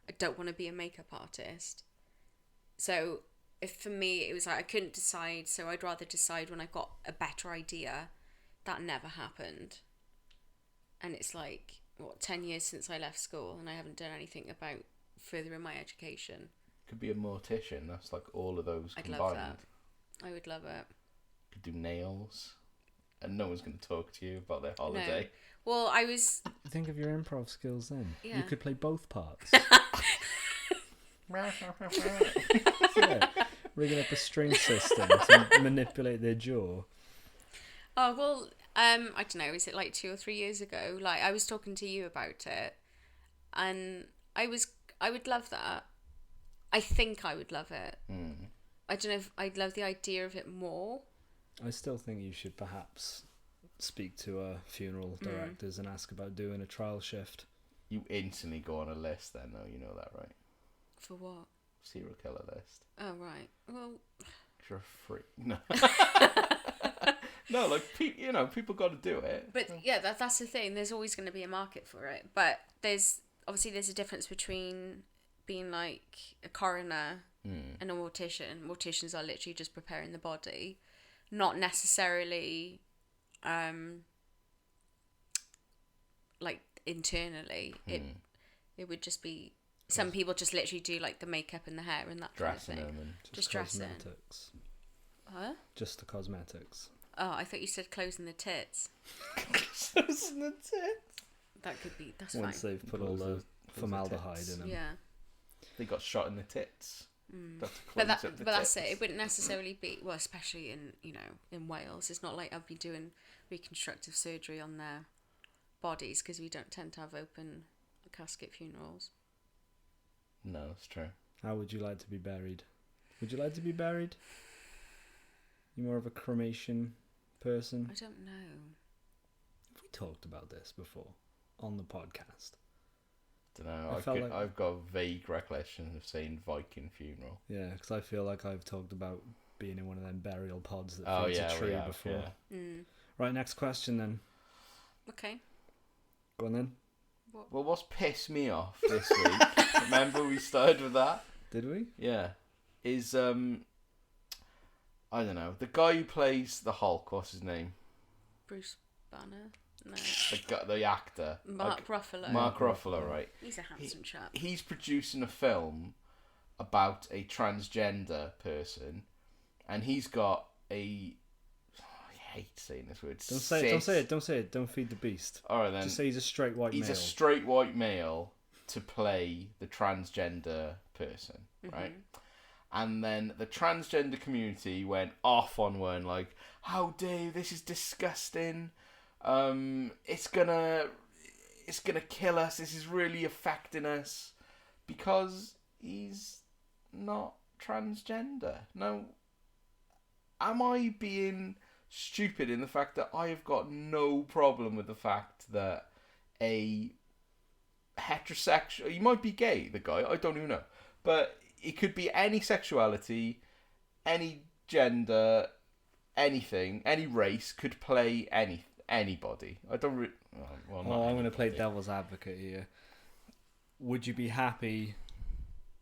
I don't want to be a makeup artist. So, if for me, it was like I couldn't decide, so I'd rather decide when I got a better idea. That never happened. And it's like, 10 years since I left school, and I haven't done anything about furthering my education. Could be a mortician. That's like all of those I'd combined. love that. I would love it. Could do nails. And no one's going to talk to you about their holiday. Well, I was... Think of your improv skills then. Yeah. You could play both parts. Yeah. Rigging up a string system to manipulate their jaw. Oh, well, I don't know, is it like 2 or 3 years ago? Like, I was talking to you about it, and I would love that. I think I would love it. I don't know if I'd love the idea of it more. I still think you should perhaps speak to funeral directors and ask about doing a trial shift. You instantly go on a list then, though. You know that, right? For what? Serial killer list. Oh, right. Well... You're a freak. No. No, like, people got to do it. But yeah, that's the thing. There's always going to be a market for it. But there's a difference between being like a coroner and a mortician. Morticians are literally just preparing the body, not necessarily like internally. It would just be some people just literally do like the makeup and the hair and that Dressing kind of them thing. and Just dressing. cosmetics. Huh? Just the cosmetics. Oh, I thought you said closing the tits. That could be. That's Once fine. they've put all the formaldehyde in them. Yeah. they got shot in the tits. But that's it. It wouldn't necessarily be especially in Wales. It's not like I'd be doing reconstructive surgery on their bodies because we don't tend to have open casket funerals. No, that's true. How would you like to be buried? Would you like to be buried? You more of a cremation person? I don't know. Have we talked about this before on the podcast? Don't know. I've got a vague recollection of saying Viking funeral. Yeah, because I feel like I've talked about being in one of them burial pods that Oh feeds yeah, a tree we have, before. yeah. Right, next question then. Okay. Go on then. Well, what's pissed me off this week? Remember we started with that? Did we? Yeah. Is I don't know, the guy who plays the Hulk. What's his name? Bruce Banner. No. The actor. Mark Ruffalo. Mark Ruffalo, right? He's a handsome chap. He's producing a film about a transgender person, and he's got a. I hate saying this word. Don't say it. Don't say it. Don't feed the beast. All right then. Just say he's a straight white male. He's a straight white male to play the transgender person, right? And then the transgender community went off on one like, "How dare you? This is disgusting. It's gonna kill us. This is really affecting us because he's not transgender." Now, am I being stupid in the fact that I have got no problem with the fact that a heterosexual, he might be gay, the guy, I don't even know, but it could be any sexuality, any gender, anything, any race could play anybody. I don't really. Well, not I'm going to play anybody. devil's advocate here. Would you be happy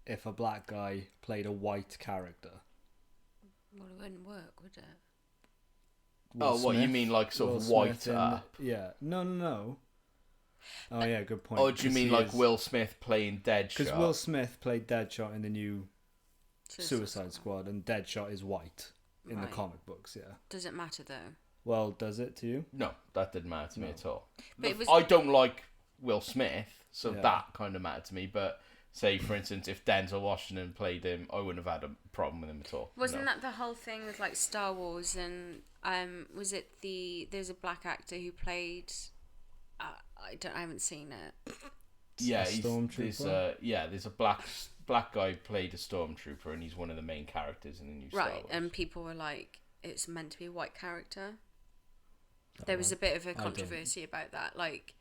if a black guy played a white character? Well, it wouldn't work, would it? Will What you Smith- mean, like sort Will of white Smith in- up? Yeah. No. Oh yeah, good point. Or do you 'Cause mean he like is- Will Smith playing Deadshot? Because Will Smith played Deadshot in the new Suicide Squad, and Deadshot is white in the Right. comic books. Yeah. Does it matter though? Well, does it to you? No, that didn't matter to me at all. But it was- I don't like Will Smith, so Yeah. that kind of mattered to me. But say, for instance, if Denzel Washington played him, I wouldn't have had a problem with him at all. Wasn't No. that the whole thing with like Star Wars and was it there's a black actor who played I haven't seen it. Yeah, A Stormtrooper? there's a black guy played a stormtrooper, and he's one of the main characters in the new Star Right, Wars. and people were like, it's meant to be a white character. There was a bit of a controversy about that. Like,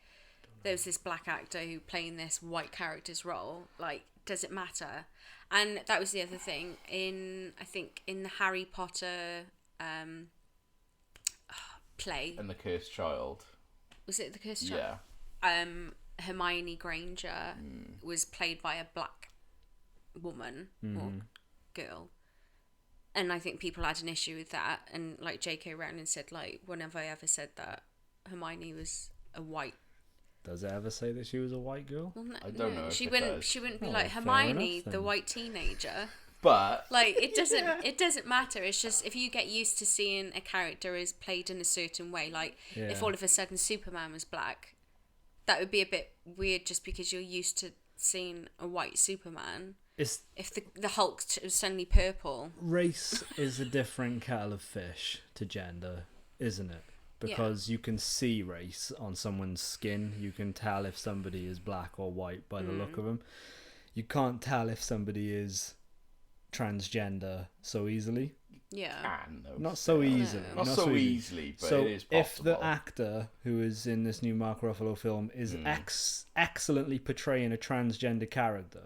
there was this black actor who playing this white character's role. Like, does it matter? And that was the other thing I think in the Harry Potter play. And the Cursed Child. Was it the Cursed Child? Yeah. Hermione Granger was played by a black woman or girl, and I think people had an issue with that. And like J.K. Rowling said, like, when have I ever said that Hermione was a white? Does it ever say that she was a white girl? Well, no, I don't know if She it wouldn't. does. She wouldn't be Oh, like fair Hermione, enough the then. white teenager. But Like, it doesn't. It doesn't matter. It's just if you get used to seeing a character is played in a certain way. Like, if Yeah. all of a sudden Superman was black, that would be a bit weird. Just because you're used to seeing a white Superman. It's If the Hulk was suddenly purple. race is a different kettle of fish to gender, isn't it? Because you can see race on someone's skin. You can tell if somebody is black or white by the look of them. You can't tell if somebody is transgender so easily. Yeah. Not so easily. Not so easily, but so it is if possible. the actor who is in this new Mark Ruffalo film is excellently portraying a transgender character,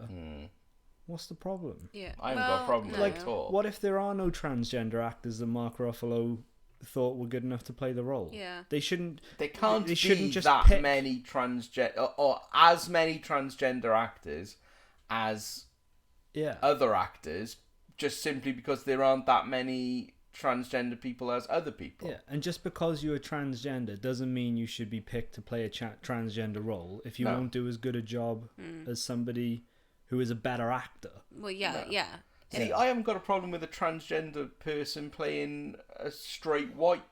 what's the problem? Yeah. I haven't got a problem with no. it at all. What if there are no transgender actors that Mark Ruffalo thought were good enough to play the role? Yeah. They shouldn't. They can't They shouldn't be just that pick. many transgender or as many transgender actors as Yeah. other actors, just simply because there aren't that many transgender people as other people. Yeah, and just because you're transgender doesn't mean you should be picked to play a transgender role if you No. won't do as good a job as somebody who is a better actor. Well, yeah, yeah. See, I haven't got a problem with a transgender person playing a straight white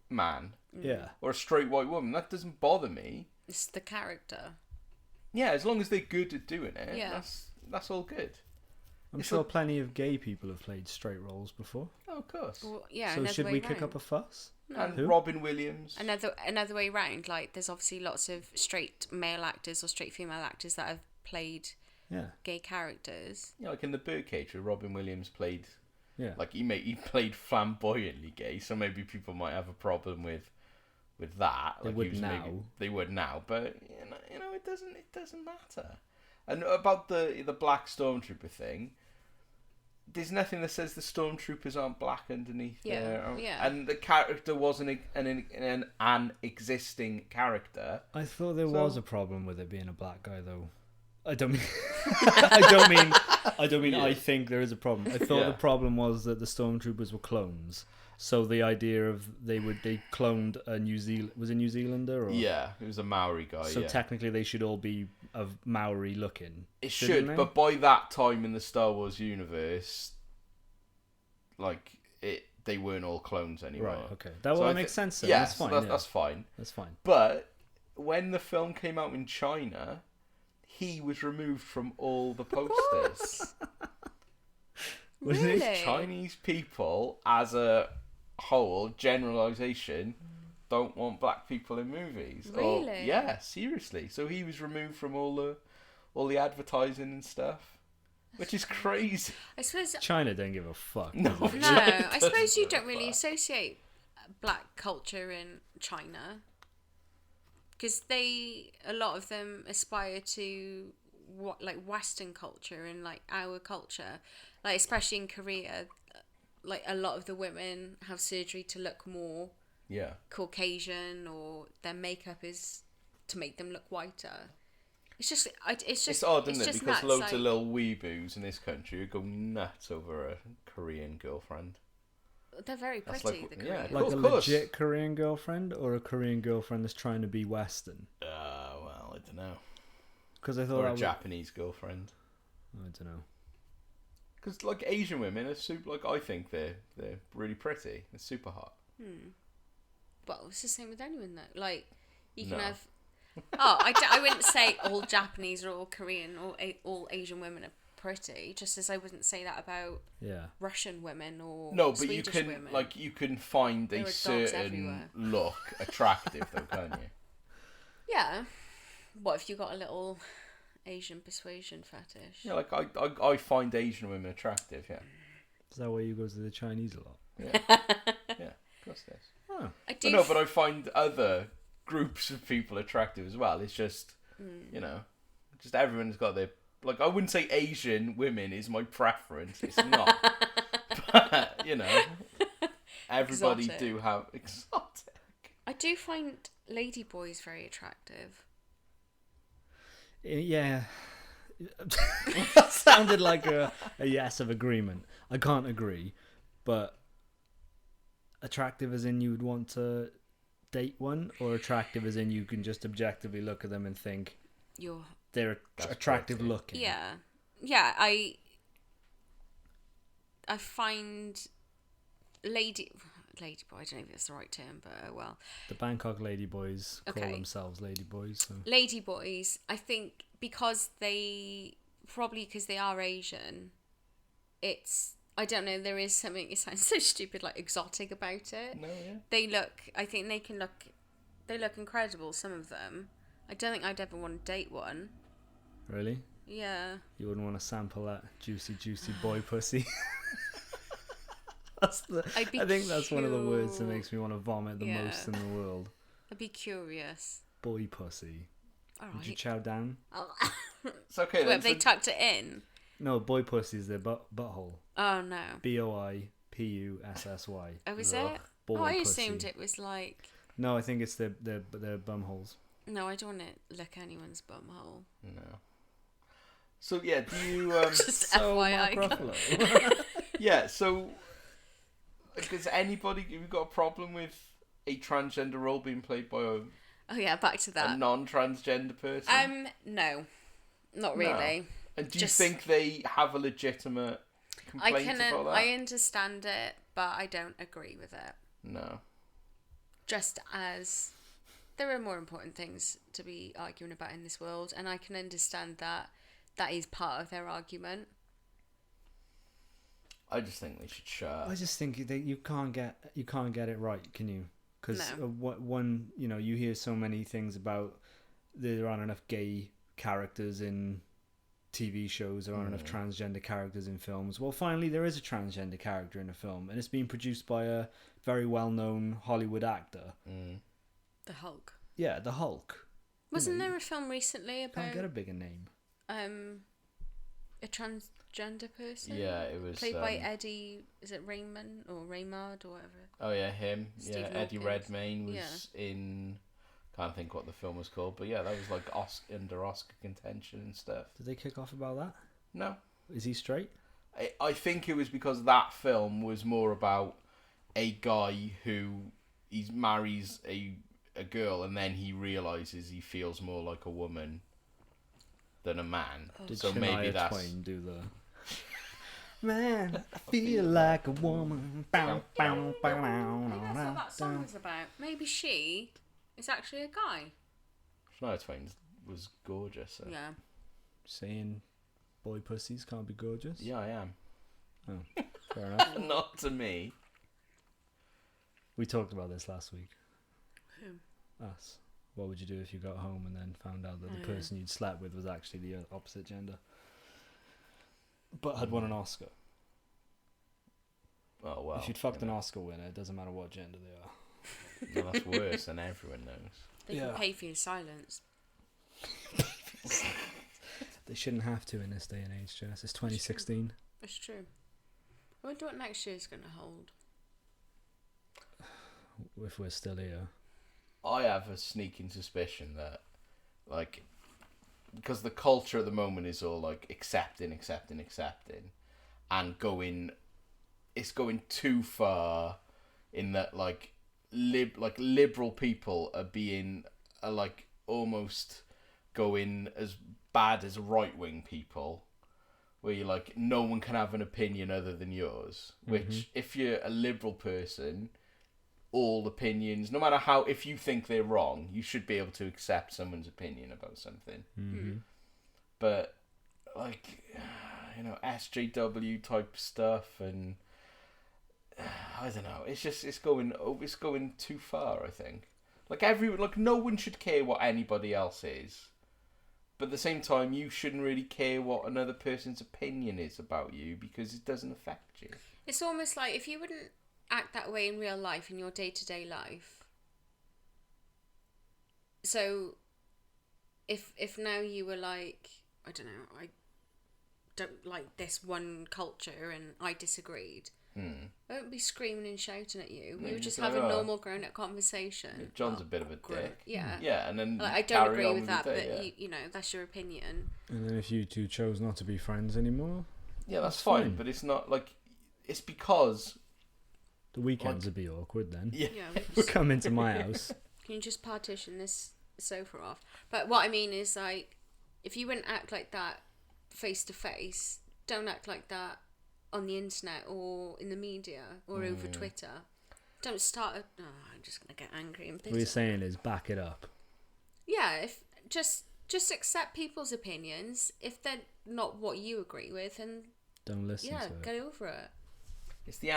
man Yeah. or a straight white woman. That doesn't bother me. It's the character. Yeah, as long as they're good at doing it, Yeah. that's all good. I'm It's sure plenty of gay people have played straight roles before. Oh, of course. Well, yeah. So another should way we kick round. up a fuss? And Who? Robin Williams. Another way round? Like, there's obviously lots of straight male actors or straight female actors that have played Yeah. gay characters. You know, like in The Birdcage, where Robin Williams played, Yeah. like he played flamboyantly gay, so maybe people might have a problem with that. They Like would he was now. They would now, but you know, it doesn't matter. And about the black stormtrooper thing, there's nothing that says the stormtroopers aren't black underneath Yeah, there. yeah. And the character wasn't an existing character. I thought there So- was a problem with it being a black guy, though. I don't mean. I don't mean. I think there is a problem. I thought Yeah. the problem was that the stormtroopers were clones. So the idea of they cloned a New Zealander or Yeah, it was a Maori guy. So yeah. technically they should all be of Maori looking. It shouldn't should, they? but by that time in the Star Wars universe, like, they weren't all clones anymore. Right. Okay. That So I makes sense. Then. Yeah, That's fine. so that's fine. That's fine. But when the film came out in China, he was removed from all the posters. Really? Chinese people, as a whole generalization, don't want black people in movies. Really? Yeah, seriously. So he was removed from all the advertising and stuff, which is crazy. I suppose China don't give a fuck. No, does it? no. I suppose Doesn't you give a don't really fuck. associate black culture in China because a lot of them aspire to what like Western culture and like our culture, like especially in Korea, like a lot of the women have surgery to look more Yeah. Caucasian, or their makeup is to make them look whiter. It's just, It's odd, isn't it? just Because nuts, loads like, of little weeboos in this country go nuts over a Korean girlfriend. they're very That's pretty. like- the yeah, Koreans. Like Of a course. legit Korean girlfriend or a Korean girlfriend that's trying to be Western? Well, I don't know. Because I thought Or that a was... Japanese girlfriend. I don't know. Because like Asian women are super. Like I think they're really pretty. They're super hot. Well, it's the same with anyone though. Like you can No. have. I wouldn't say all Japanese or all Korean or all Asian women are pretty. Just as I wouldn't say that about Yeah. Russian women or No, but Swedish you can women. you can find There a are dogs certain everywhere. look attractive though, can't you? Yeah. What if you got a little Asian persuasion fetish? Yeah, like I find Asian women attractive. Yeah, Is that why you go to the Chinese a lot? yeah, yeah. Of course, it is. Oh. I do. But I find other groups of people attractive as well. It's just you know, just everyone's got their like. I wouldn't say Asian women is my preference. It's not. But you know, everybody Exotic. do have exotic. I do find ladyboys very attractive. Yeah. That sounded like a yes of agreement. I can't agree, but attractive as in you would want to date one, or attractive as in you can just objectively look at them and think they're That's attractive pretty. looking. Yeah. I find ladyboy, I don't know if that's the right term, but well. The Bangkok ladyboys call Okay. themselves ladyboys. So. Ladyboys, I think because they are Asian, I don't know, there is something, it sounds so stupid, like exotic about it. No, yeah. They look incredible, some of them. I don't think I'd ever want to date one. Really? Yeah. You wouldn't want to sample that juicy boy pussy. I think that's one of the words that cute. makes me want to vomit the Yeah. most in the world. I'd be curious. Boy pussy. All Would you right. chow down? It's okay. Wait, Then, have they tucked it in? No, boy pussy is their butthole. Oh no. BOIPUSSY. Oh, is Ugh. it? Boy Oh, I pussy. assumed it was like. No, I think it's their bum holes. No, I don't want to lick anyone's bumhole. No. So yeah, do you Just So FYI. Mark Ruffalo. yeah, so like, has anybody have you got a problem with a transgender role being played by Oh yeah, back to a that. non-transgender person? No, not really. And do you just- think they have a legitimate I complaint about that? I understand it, but I don't agree with it. No. Just as there are more important things to be arguing about in this world, and I can understand that is part of their argument. I just think they should shut up. I just think that you can't get it right, can you? Because No. one, you hear so many things about there aren't enough gay characters in TV shows, there aren't enough transgender characters in films. Well, finally there is a transgender character in a film, and it's being produced by a very well-known Hollywood actor. The Hulk. Yeah, the Hulk. Wasn't there a film recently Can't get a about bigger name. a transgender person? Yeah, it was Played by Eddie, is it Raymond or Raymond or whatever? Oh yeah, him. Stephen Yeah, Eddie Hawkins. Redmayne was Yeah. in. Can't think what the film was called, but yeah, that was like under Oscar contention and stuff. Did they kick off about that? No, Is he straight? I think it was because that film was more about a guy who he marries a girl and then he realizes he feels more like a woman than a man. Did So Shania maybe that's Twain do the... Man, I feel like a woman. Bow, bow, bow, Maybe that's what that song was about. Maybe she is actually a guy. Shania Twain was gorgeous. Yeah. Saying boy pussies can't be gorgeous? Yeah, I am. Oh, fair enough. Not to me. We talked about this last week. Who? Us. What would you do if you got home and then found out that the person you'd slept with was actually the opposite gender? But had won an Oscar. Oh, well. If you'd fucked an Oscar winner, it doesn't matter what gender they are. No, that's worse than everyone knows. They can pay for your silence. They shouldn't have to in this day and age, Jess. It's 2016. It's true. I wonder what next year's going to hold. If we're still here. I have a sneaking suspicion that, like, because the culture at the moment is all like accepting, and it's going too far in that like liberal people are like almost going as bad as right wing people, where you're like no one can have an opinion other than yours. Which if you're a liberal person, all opinions, no matter how, if you think they're wrong, you should be able to accept someone's opinion about something. But like, you know, SJW type stuff, and I don't know, it's going too far, I think. Like no one should care what anybody else is, but at the same time you shouldn't really care what another person's opinion is about you, because it doesn't affect you. It's almost like if you wouldn't act that way in real life, in your day-to-day life. So, if now you were like, I don't know, I don't like this one culture and I disagreed, I wouldn't be screaming and shouting at you. We would just have a normal grown-up conversation. John's a bit of a dick. Yeah. Yeah, and then like, I don't agree with that, but you know, that's your opinion. And then if you two chose not to be friends anymore, yeah, that's fine. But it's not like, it's because the weekends would be awkward then. Yeah. We'll come into my house. Can you just partition this sofa off? But what I mean is, like, if you wouldn't act like that face to face, don't act like that on the internet or in the media or over Twitter. Don't start I'm just gonna get angry and bitter. What you're saying is back it up. Yeah, if just accept people's opinions. If they're not what you agree with, and don't listen to it. get over it. It's the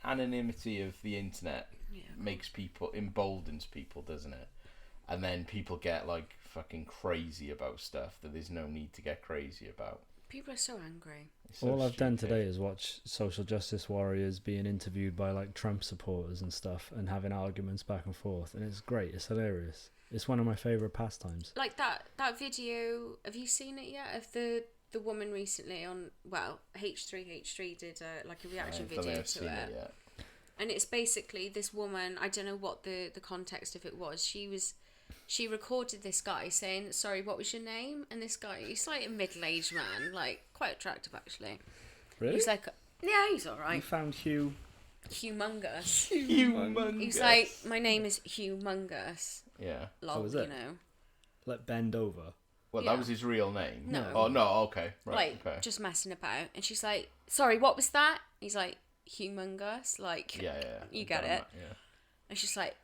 anonymity of the internet emboldens people, doesn't it? And then people get like fucking crazy about stuff that there's no need to get crazy about. People are so angry. All I've done today is watch social justice warriors being interviewed by like Trump supporters and stuff, and having arguments back and forth, and it's great. It's hilarious. It's one of my favourite pastimes. Like that video. Have you seen it yet? Of the woman recently on H3 did a reaction video to it. And it's basically this woman. I don't know what the context of it was. She recorded this guy saying, "Sorry, what was your name?" And this guy, he's like a middle-aged man, like quite attractive actually. Really? He's like, yeah, he's all right. You found Humongous. Humongous. He's like, my name is Humongous. Yeah. Lol, was it? you know. Like bend over. Well, that was his real name. No. Oh no. Okay. Right. Like just messing about, and she's like, "Sorry, what was that?" He's like, "Humongous." Like, Yeah. you get it. Yeah. And she's like,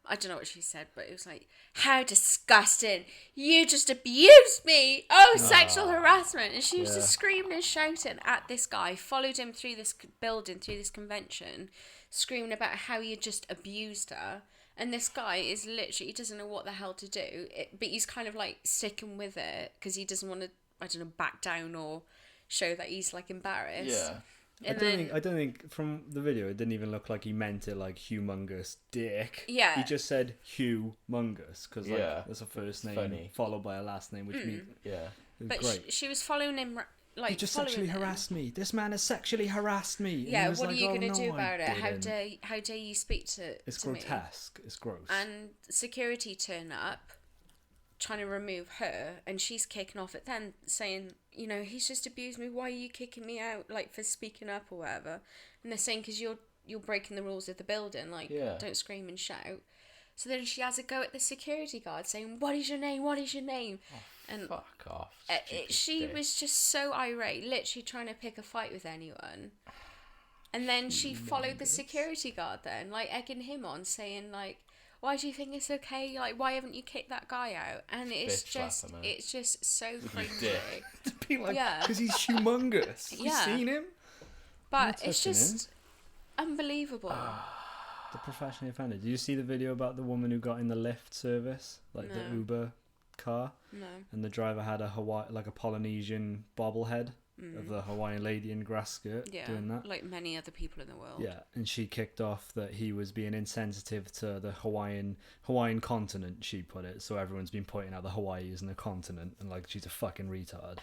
I don't know what she said, but it was like, "How disgusting! You just abused me! Oh, sexual harassment!" And she was just screaming and shouting at this guy, followed him through this building, through this convention, screaming about how you just abused her. And this guy is literally, he doesn't know what the hell to do, but he's kind of like sticking with it because he doesn't want to, I don't know, back down or show that he's like embarrassed. Yeah. I don't think from the video it didn't even look like he meant it like humongous dick. Yeah. He just said humongous because like that's a first name funny. Followed by a last name, which means But great. she was following him, like, You just sexually harassed me. This man has sexually harassed me. And Yeah, he was what like, are you "Oh, going to no, do about it? didn't." How dare you speak to It's me? grotesque. It's gross. And security turn up, trying to remove her, and she's kicking off at them, saying, you know, he's just abused me. Why are you kicking me out, like, for speaking up or whatever? And they're saying, because you're breaking the rules of the building, like, don't scream and shout. So then she has a go at the security guard, saying, "What is your name? What is your name?" And Fuck off. she was just so irate, literally trying to pick a fight with anyone. And then she followed the security guard then, like egging him on, saying like, why do you think it's okay? Like, why haven't you kicked that guy out? And it's Bitch slapper, man. it's just so cringy. dick. To be like, Yeah. because he's humongous. You Yeah. seen him? But You're it's touching just unbelievable. The professionally offended. Did you see the video about the woman who got in the Lyft service, like the No. Uber car, No. and the driver had a a Polynesian bobblehead of the Hawaiian lady in grass skirt Yeah, doing that. like many other people in the world. Yeah, and she kicked off that he was being insensitive to the Hawaiian continent, she put it. So everyone's been pointing out that Hawaii isn't a continent and like she's a fucking retard.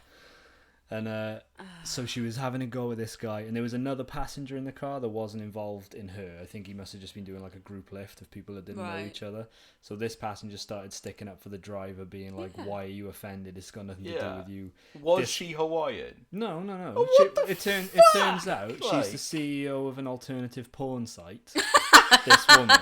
And so she was having a go with this guy, and there was another passenger in the car that wasn't involved in her. I think he must have just been doing like a group lift of people that didn't know Right. each other. So this passenger started sticking up for the driver, being like, Yeah. "Why are you offended? It's got nothing to do Yeah. with you." Was This- she Hawaiian? No. Oh, what the It turns out Like- she's the CEO of an alternative porn site. This woman,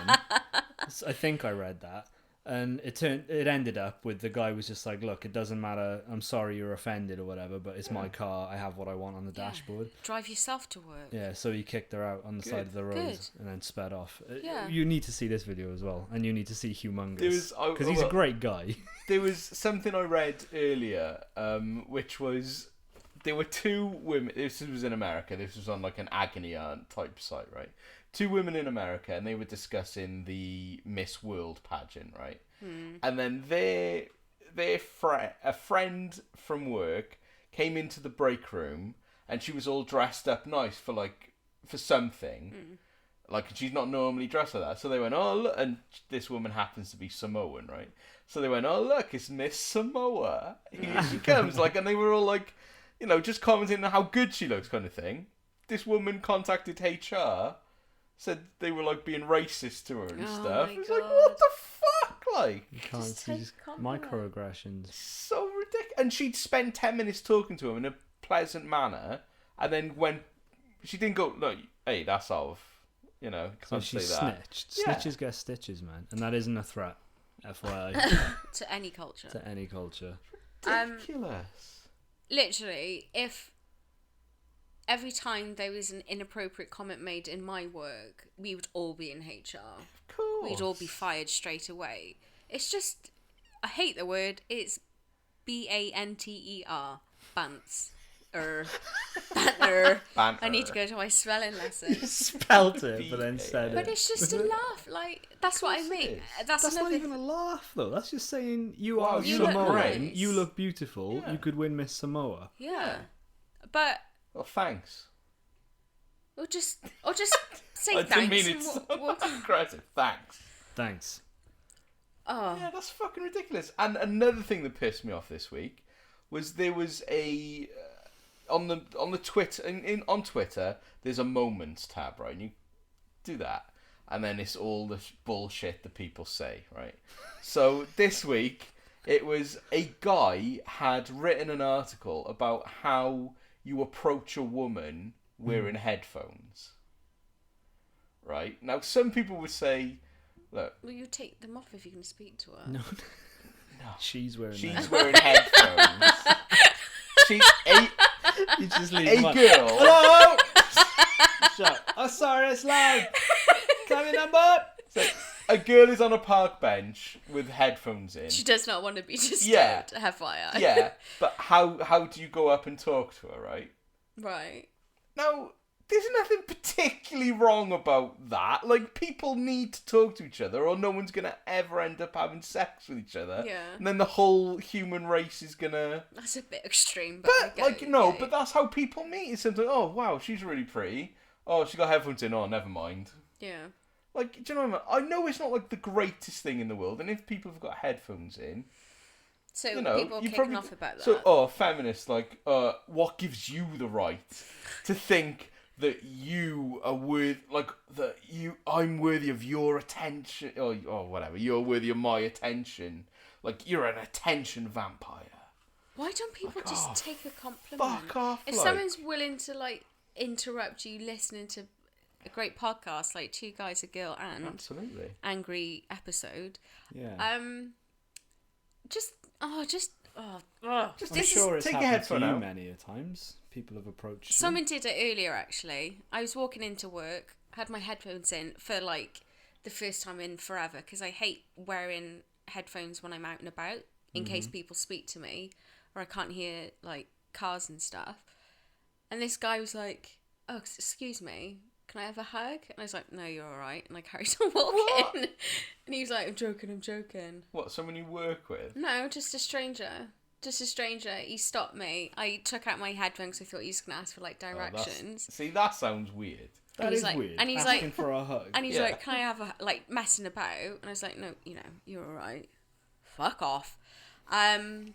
I think I read that, and it ended up with the guy was just like, "Look, it doesn't matter. I'm sorry you're offended or whatever, but it's my car. I have what I want on the dashboard." Drive yourself to work. Yeah, so he kicked her out on the side of the road Good. and then sped off. Yeah. You need to see this video as well, and you need to see There Humongous was- I- because he's a well- great guy. There was something I read earlier, which was there were two women. This was in America. This was on like an agony aunt type site, right? Two women in America, and they were discussing the Miss World pageant, right? And then a friend from work came into the break room, and she was all dressed up nice for something. Like, she's not normally dressed like that. So they went, oh, look. And this woman happens to be Samoan, right? So they went, oh, look, it's Miss Samoa. Here she comes. Like, and they were all like, just commenting on how good she looks kind of thing. This woman contacted HR, said they were, like, being racist to her and Oh stuff. my It was like, God. what the fuck? Like, You can't Just see take just compliment. microaggressions. so ridiculous. And she'd spend 10 minutes talking to him in a pleasant manner, and then when she didn't go, look, hey, that's off. So Can't she say that. snitched. Yeah. Snitches get stitches, man, and that isn't a threat. FYI, To any culture. to any culture. Ridiculous. Literally, if every time there was an inappropriate comment made in my work, we would all be in HR. Of course. We'd all be fired straight away. It's just, I hate the word. It's BANTER. Bants. Banter. Banter. I need to go to my spelling lesson. Spelt it, but then said But it. it's just a laugh. Like, that's what I course it mean. is. That's That's not another. even a laugh, though. That's just saying you Wow, are you look Samoan. nice. You look beautiful. Yeah. You could win Miss Samoa. Yeah. But, Well, thanks. or just say I thanks. didn't mean it and so walk- aggressive. Thanks. Thanks. Oh. Yeah, that's fucking ridiculous. And another thing that pissed me off this week was there was a on the Twitter on Twitter there's a moments tab, right? And you do that, and then it's all the bullshit that people say, right? So this week it was a guy had written an article about how you approach a woman wearing headphones. Right? Now some people would say, look, Will you take them off if you can speak to her? No. She's wearing she's that. wearing headphones. You just leave A them on. girl. Hello! Shut. Oh, sorry, it's loud. Tell me number. So, a girl is on a park bench with headphones in. She does not want to be disturbed, Yeah. FYI. Yeah, but how do you go up and talk to her, right? Right. Now, there's nothing particularly wrong about that. Like, people need to talk to each other, or no one's gonna ever end up having sex with each other. Yeah. And then the whole human race is gonna. That's a bit extreme, but I But get like, it, no, yeah. but that's how people meet. It's something. Oh wow, she's really pretty. Oh, she got headphones in. Oh, never mind. Yeah. Like, do you know what I mean? I know it's not like the greatest thing in the world, and if people have got headphones in, So you know, people are you kicking probably off about that. So, feminists, like, what gives you the right to think that you are I'm worthy of your attention, or whatever, you're worthy of my attention, like you're an attention vampire. Why don't people Fuck just off. take a compliment? Fuck off, If like. someone's willing to like interrupt you listening to a great podcast like Two Guys, a Girl and Absolutely. Angry Episode, Yeah. just Just I'm sure it's take your happened headphone to you out. many a times. People have approached you. Someone did it earlier, actually. I was walking into work, had my headphones in for like the first time in forever, because I hate wearing headphones when I'm out and about in case people speak to me or I can't hear like cars and stuff. And this guy was like, "Oh, excuse me, can I have a hug?" And I was like, "No, you're all right." And I carried on walking. And he was like, I'm joking. What, someone you work with? No, just a stranger. He stopped me. I took out my headphones. I thought he was going to ask for like directions. See, that sounds weird. That And he's is like- weird. and he's asking like- for a hug. And he's Yeah. like, "Can I have a," like, messing about? And I was like, "No, you're all right. Fuck off." And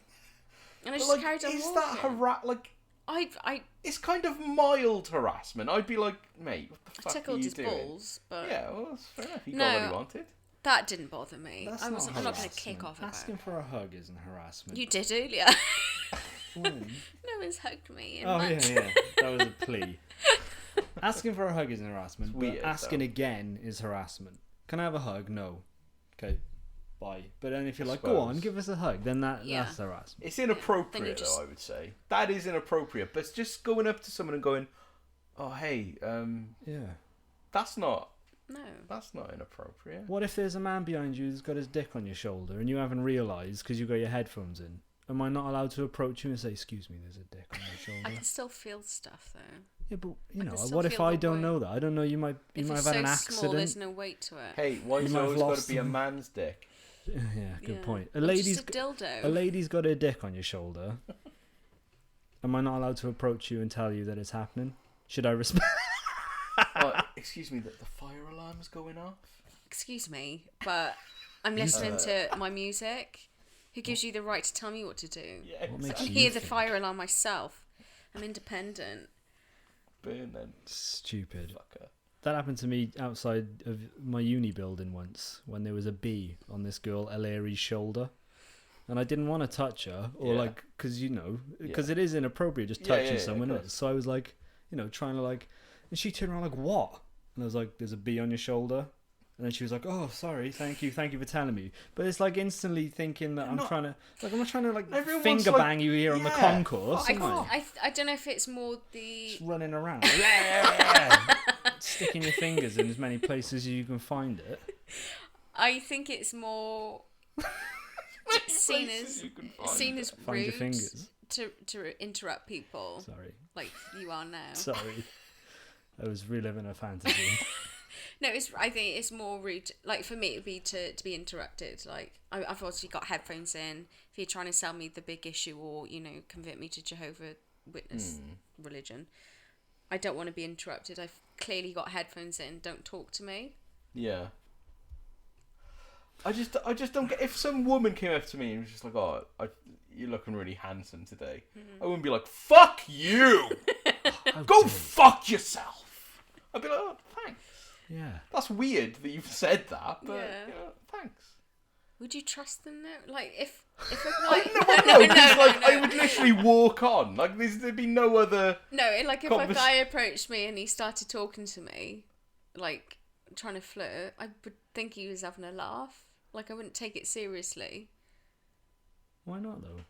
I But, just like, carried on is walking. that I it's kind of mild harassment. I'd be like, mate, what the fuck are tickled you his doing? balls, but Yeah, well, that's fair enough. He No. got what he wanted. that didn't bother me. That's I'm not not going to harassment. kick off about Asking it. for a hug isn't harassment. You did earlier. When? No one's hugged me in Oh months. yeah. That was a plea. Asking for a hug isn't harassment. It's But weird, asking though. again is harassment. Can I have a hug? No. Okay. Bye. But then if you're I like, go on, suppose. give us a hug, then that's harassment. It's inappropriate, Then you just- though, I would say. That is inappropriate. But it's just going up to someone and going, oh, hey, Yeah. that's not inappropriate. What if there's a man behind you who's got his dick on your shoulder and you haven't realised because you've got your headphones in? Am I not allowed to approach you and say, "Excuse me, there's a dick on your I shoulder"? can still feel stuff though. Yeah, but you I know, can still what if feel I the don't weight. know that? I don't know. You might If have it's had so an small, there's accident. no weight to it. Hey, why You is might it have always got lost to be a them. man's dick? Yeah, good Yeah. point. Or just a dildo. A lady's got her dick on your shoulder. Am I not allowed to approach you and tell you that it's happening? Should I respect? Oh, excuse me, the fire alarm's going off? Excuse me, but I'm listening to my music. Who gives you the right to tell me what to do? Yeah, What makes I can you hear the think? fire alarm myself. I'm independent. Burn then, Stupid. fucker. That happened to me outside of my uni building once when there was a bee on this girl Elaire's shoulder. And I didn't want to touch her or Yeah. like, because Yeah. it is inappropriate just Yeah, touching yeah, someone. of Isn't it? So I was like, trying to like, and she turned around like, what? And I was like, there's a bee on your shoulder. And then she was like, oh, sorry, thank you for telling me. But it's like instantly thinking that I'm not trying to like Everyone's finger like- bang you here on the yeah. concourse. I, am I? I don't know if it's more the. Just running around. Sticking your fingers in as many places as you can find it. I think it's more seen Places as you can find seen it. as Find your rude fingers. to interrupt people Sorry. like you are now. Sorry. I was reliving a fantasy. No, I think it's more rude. Like for me, it'd be to be interrupted. Like I've obviously got headphones in. If you're trying to sell me the big issue or convert me to Jehovah Witness religion, I don't want to be interrupted. I've clearly got headphones in. Don't talk to me. Yeah. I just don't get, if some woman came up to me and was just like, oh, you're looking really handsome today, I wouldn't be like, fuck you! Go fuck yourself! I'd be like, oh, thanks. Yeah. That's weird that you've said that, but Yeah. Thanks. Would you trust them though? Like if a I guy, no, because like I would literally walk on. Like there'd be no other. no, like if a Convers- guy approached me and he started talking to me, like trying to flirt, I would think he was having a laugh. Like I wouldn't take it seriously Why not though?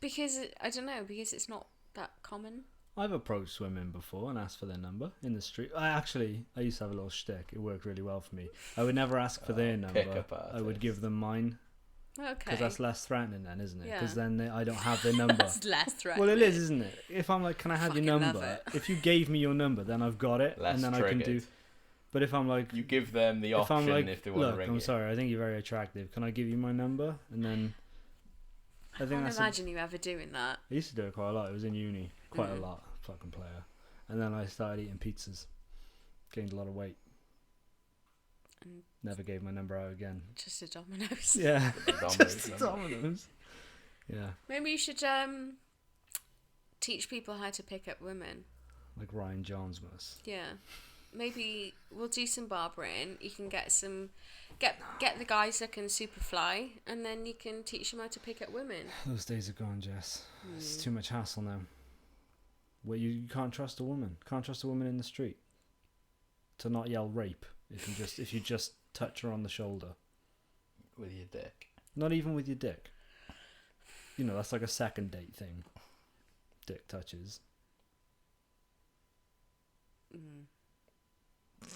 because I don't know, because it's not that common. I've approached women before and asked for their number in the street. I used to have a little shtick. It worked really well for me. I would never ask for their number. pick-up I would artist. give them mine Okay, because that's less threatening then, isn't it? Yeah. Because then I don't have their number. that's less threatening. Well, it is, isn't it? If I'm like, can I have your Fucking love number? it. If you gave me your number, then I've got it, Less and then I can do. triggered. But if I'm like, You give them the if I'm option like, if they want look, to ring I'm you. sorry, I think you're very attractive. Can I give you my number? And then I think can't that's. imagine you ever doing that. I used to do it quite a lot. It was in uni, quite a lot. Fucking player. And then I started eating pizzas. Gained a lot of weight. And Never gave my number out again. just a Domino's. Yeah. Domino's Just number. Domino's. Yeah. Maybe you should teach people how to pick up women. Like Ryan Johns was. Yeah. Maybe we'll do some barbering. You can get the guys looking super fly, and then you can teach them how to pick up women. Those days are gone, Jess. It's too much hassle now. Where you can't trust a woman. Can't trust a woman in the street. To not yell rape if you just touch her on the shoulder. With your dick. Not even with your dick. that's like a second date thing. Dick touches.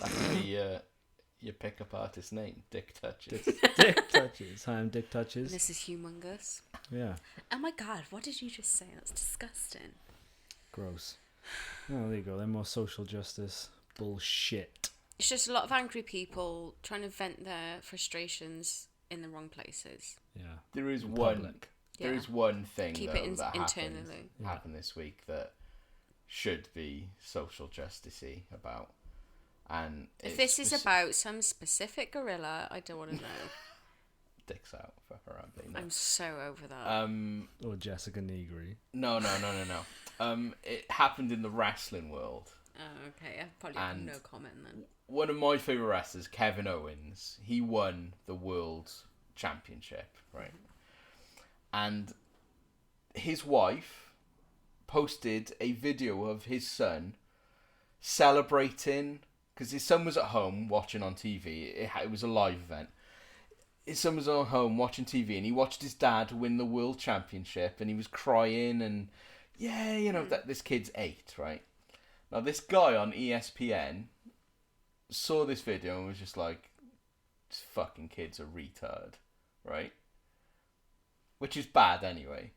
That could be your pickup artist name, Dick Touches. Dick touches. Hi, I'm Dick touches. This is humongous. Yeah. Oh my god, what did you just say? That's disgusting. Gross. Oh, there you go. They're more social justice bullshit. It's just a lot of angry people trying to vent their frustrations in the wrong places. Yeah. There is In one. public. There Yeah. is one thing Keep though, it that internally. happened this week that should be social justicey about. And If this is about some specific gorilla, I don't want to know. dicks out for Harambe. No. I'm so over that. Or Jessica Negri. No. It happened in the wrestling world. Oh, okay. I probably have And- no comment then. One of my favourite wrestlers, Kevin Owens, he won the World Championship, right? And his wife posted a video of his son celebrating, because his son was at home watching on TV. It was a live event. His son was at home watching TV, and he watched his dad win the World Championship, and he was crying, and that this kid's 8, right? Now, this guy on ESPN saw this video and was just like, this fucking kid's a retard, right? Which is bad anyway.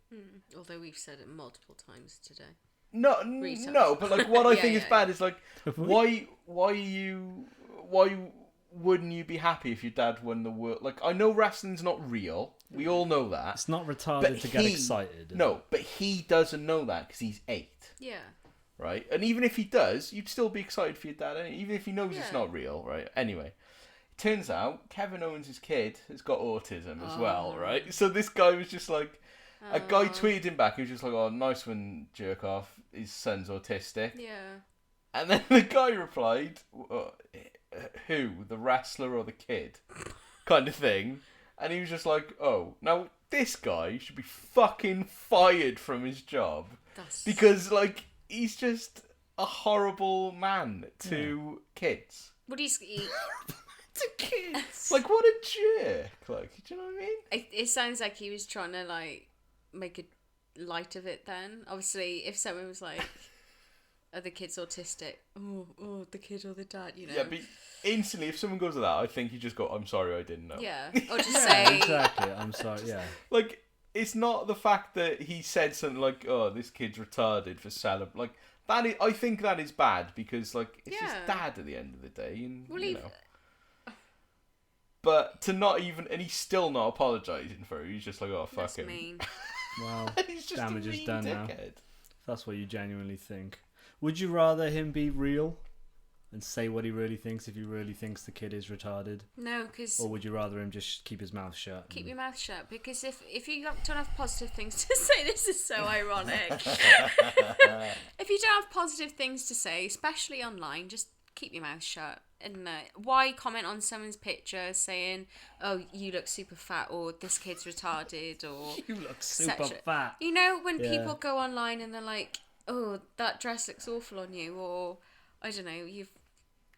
Although we've said it multiple times today. No, Retard. no, but like what I Yeah, think is yeah, bad is like, why wouldn't you be happy if your dad won the world? Like, I know wrestling's not real. We all know that. It's not retarded But to get excited. No, but he doesn't know that because he's 8. Yeah. Right? And even if he does, you'd still be excited for your dad, even if he knows it's Yeah. not real, right? Anyway, it turns out Kevin Owens' kid has got autism as well, right? So this guy was just like, a guy tweeted him back, he was just like, oh, nice one, jerk off, his son's autistic. Yeah. And then the guy replied, who, the wrestler or the kid? Kind of thing. And he was just like, oh, now this guy should be fucking fired from his job. Because, like, he's just a horrible man to kids. What do you... To kids? Like, what a jerk. Like, do you know what I mean? It sounds like he was trying to, like, make a light of it then. Obviously, if someone was like, are the kids autistic? Oh, the kid or the dad, Yeah, but instantly, if someone goes to that, I think you just go, I'm sorry, I didn't know. Yeah, or just say... Exactly, I'm sorry, yeah. Like, it's not the fact that he said something like, oh, this kid's retarded for like, that is, I think that is bad, because, like, it's his dad at the end of the day, and, Well, you know. But to not even, and he's still not apologising for it, he's just like, oh, fuck That's him. mean. Well, He's just damage a is mean done now. dickhead. If that's what you genuinely think. Would you rather him be real and say what he really thinks if he really thinks the kid is retarded? No, because... Or would you rather him just keep his mouth shut? Keep your mouth shut, because if you don't have positive things to say, this is so ironic. If you don't have positive things to say, especially online, just keep your mouth shut. And why comment on someone's picture saying, oh, you look super fat, or this kid's retarded, or... You look super such a- fat. You know, when Yeah. people go online and they're like, oh, that dress looks awful on you, or, I don't know, you've